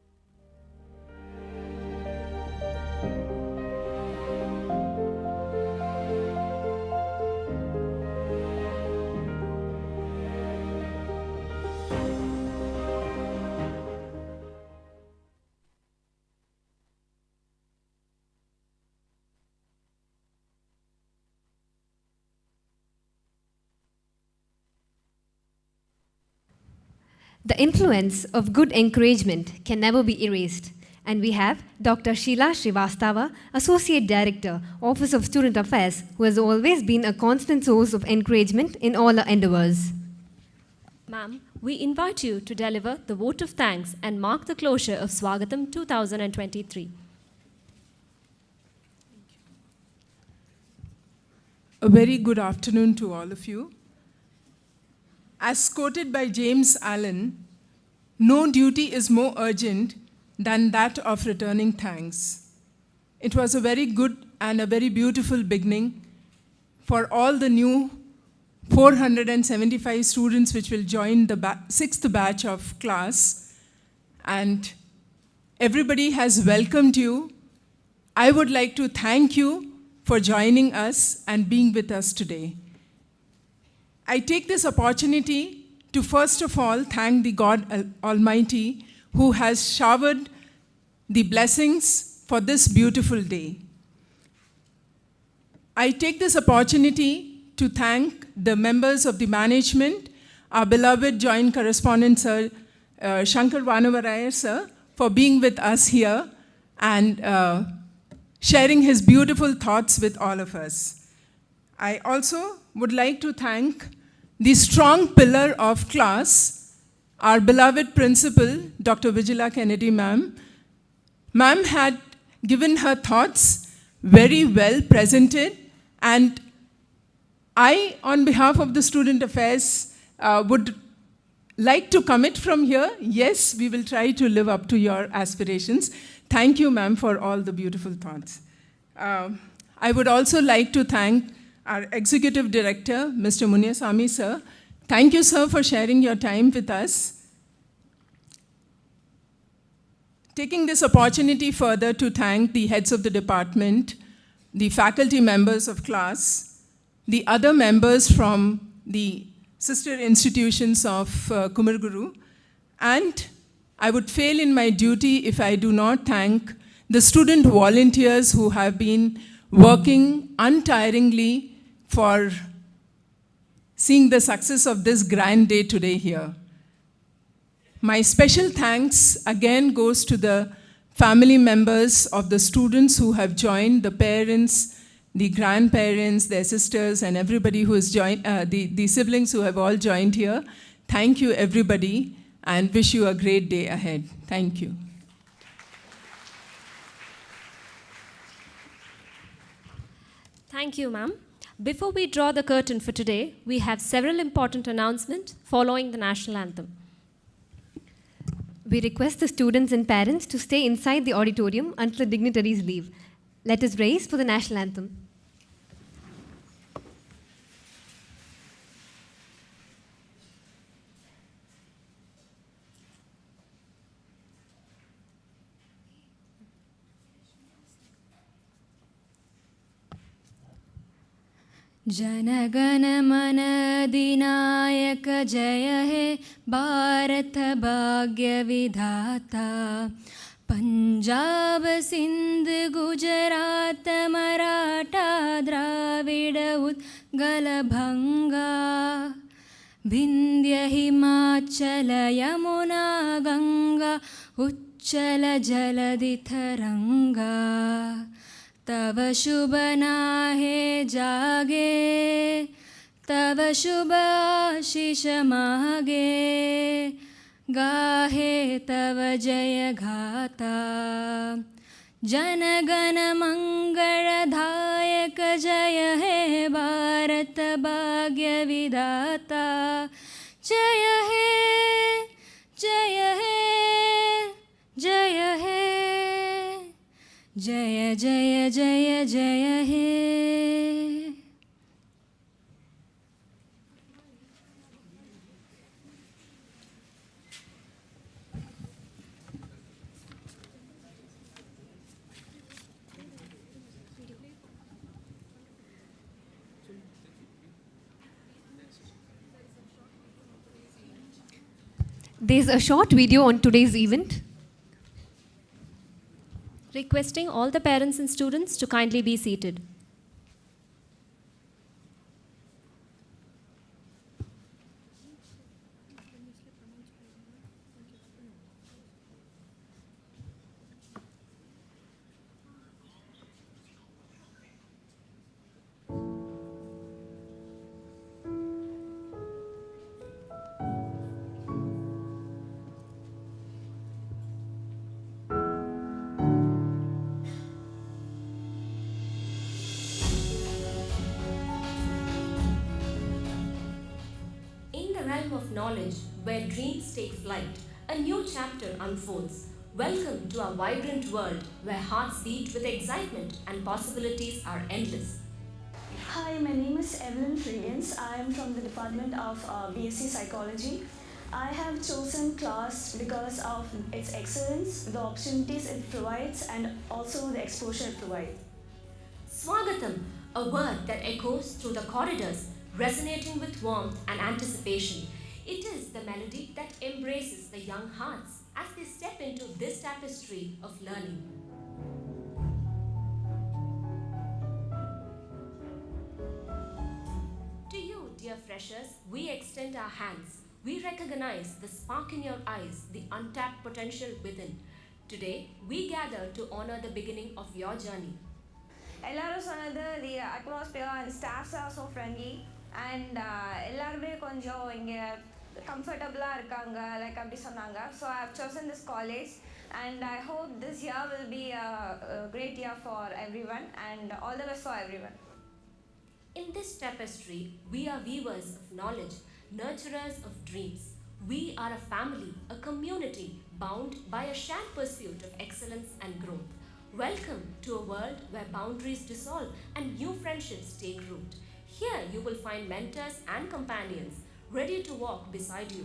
The influence of good encouragement can never be erased. And we have Dr. Sheila Srivastava, Associate Director, Office of Student Affairs, who has always been a constant source of encouragement in all our endeavors. Ma'am, we invite you to deliver the vote of thanks and mark the closure of Swagatham 2023. A very good afternoon to all of you. As quoted by James Allen, no duty is more urgent than that of returning thanks. It was a very good and a very beautiful beginning for all the new 475 students which will join the 6th batch of KCLAS. And everybody has welcomed you. I would like to thank you for joining us and being with us today. I take this opportunity to first of all thank the God Almighty who has showered the blessings for this beautiful day. I take this opportunity to thank the members of the management, our beloved Joint Correspondent Sir, Shankar Vanavaraya Sir, for being with us here and sharing his beautiful thoughts with all of us. I also would like to thank the strong pillar of KCLAS, our beloved principal, Dr. Vigila Kennedy ma'am. Ma'am had given her thoughts very well presented, and I, on behalf of the Student Affairs, would like to commit from here, yes, we will try to live up to your aspirations. Thank you, ma'am, for all the beautiful thoughts. I would also like to thank our Executive Director, Mr. Munyasamy sir. Thank you, sir, for sharing your time with us. Taking this opportunity further to thank the heads of the department, the faculty members of KCLAS, the other members from the sister institutions of Kumarguru, and I would fail in my duty if I do not thank the student volunteers who have been working untiringly for seeing the success of this grand day today here. My special thanks again goes to the family members of the students who have joined, the parents, the grandparents, their sisters, and everybody who has joined, the siblings who have all joined here. Thank you, everybody, and wish you a great day ahead. Thank you. Thank you, ma'am. Before we draw the curtain for today, we have several important announcements following the national anthem. We request the students and parents to stay inside the auditorium until the dignitaries leave. Let us rise for the national anthem. जनगण मन अधिनायक जय हे भारत भाग्य विधाता पंजाब सिंध गुजरात मराठा द्राविड उत्कल भंगा विन्ध्य हिमाचल यमुना गङ्गा उच्चल जलधितरङ्गा तव शुभ नाहे जागे तव शुभ आशीष मागे गाहे तव जय गाथा जनगण मंगलदायक जय हे भारत भाग्य विधाता जय हे जय हे जय हे जय जय जय जय हे. There's a short video on today's event. Requesting all the parents and students to kindly be seated. Of knowledge, where dreams take flight, a new chapter unfolds. Welcome to a vibrant world where hearts beat with excitement and possibilities are endless. Hi, my name is Evelyn Friends. I am from the Department of BSc Psychology. I have chosen KCLAS because of its excellence, the opportunities it provides, and also the exposure it provides. Swagatham, a word that echoes through the corridors, resonating with warmth and anticipation. It is the melody that embraces the young hearts as they step into this tapestry of learning. To you, dear freshers, we extend our hands. We recognize the spark in your eyes, the untapped potential within. Today, we gather to honor the beginning of your journey. The atmosphere and staffs are so friendly. And எல்லாருமே கொஞ்சம் இங்க comfortable இருக்காங்க like அப்படி சொன்னாங்க. So I have chosen this college and I hope this year will be a great year for everyone and all the best for everyone. In this tapestry, we are weavers of knowledge, nurturers of dreams. We are a family, a community bound by a shared pursuit of excellence and growth. Welcome to a world where boundaries dissolve and new friendships take root. Here you will find mentors and companions ready to walk beside you.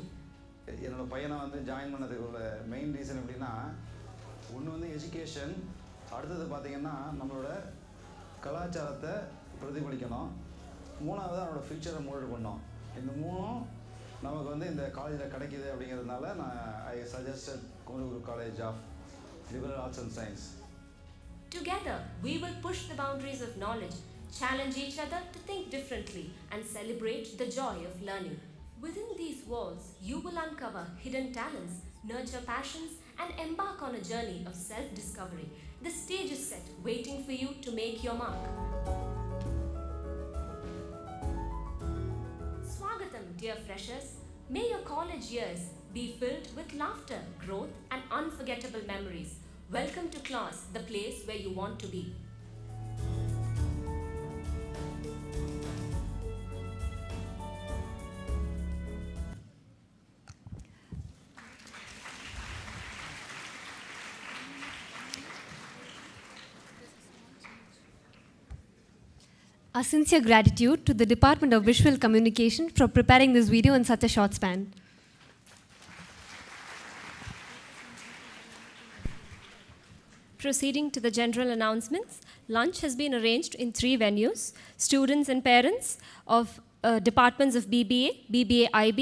என்னோட பையனை வந்து join பண்ணதுக்கு main reason எப்படின்னா ஒன்று வந்து education, அடுத்தது பார்த்திங்கன்னா நம்மளோட கலாச்சாரத்தை பிரதிபலிக்கணும், மூணாவது அவனோட ஃபியூச்சரை மோல்டு பண்ணோம். இந்த மூணும் நமக்கு வந்து இந்த காலேஜில் கிடைக்கிது அப்படிங்கிறதுனால நான் I suggested Kumaraguru college of liberal arts and science. Together we will push the boundaries of knowledge, challenge each other to think differently and celebrate the joy of learning. Within these walls, you will uncover hidden talents, nurture passions, and embark on a journey of self-discovery. The stage is set, waiting for you to make your mark. Swagatham, dear freshers. May your college years be filled with laughter, growth, and unforgettable memories. Welcome to KCLAS, the place where you want to be. A sincere gratitude to the Department of Visual Communication for preparing this video in such a short span. Proceeding to the general announcements, lunch has been arranged in 3 venues. Students and parents of departments of BBA, BBA IB,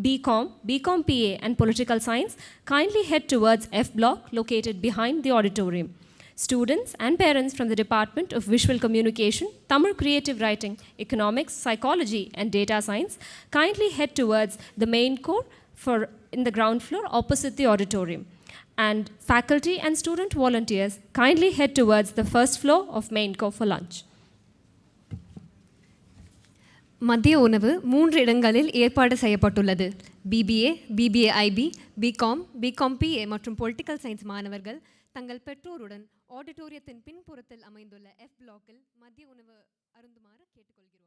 BCom, BCom PA, and Political Science kindly head towards F block located behind the auditorium. Students and parents from the Department of Visual Communication, Tamil Creative Writing, Economics, Psychology, and Data Science kindly head towards the main core in the ground floor opposite the auditorium. And faculty and student volunteers kindly head towards the first floor of main core for lunch. மதிய உணவு 3 இடங்களில் ஏற்பாடு செய்யப்பட்டுள்ளது. BBA, BBA IB, BCom, BCom PA மற்றும் political science மாணவர்கள் தங்கள் பெற்றோருடன் ஆடிட்டோரியத்தின் பின்புறத்தில் அமைந்துள்ள F பிளாக்கில் மதிய உணவு அருந்துமாறு கேட்டுக்கொள்கிறோம்.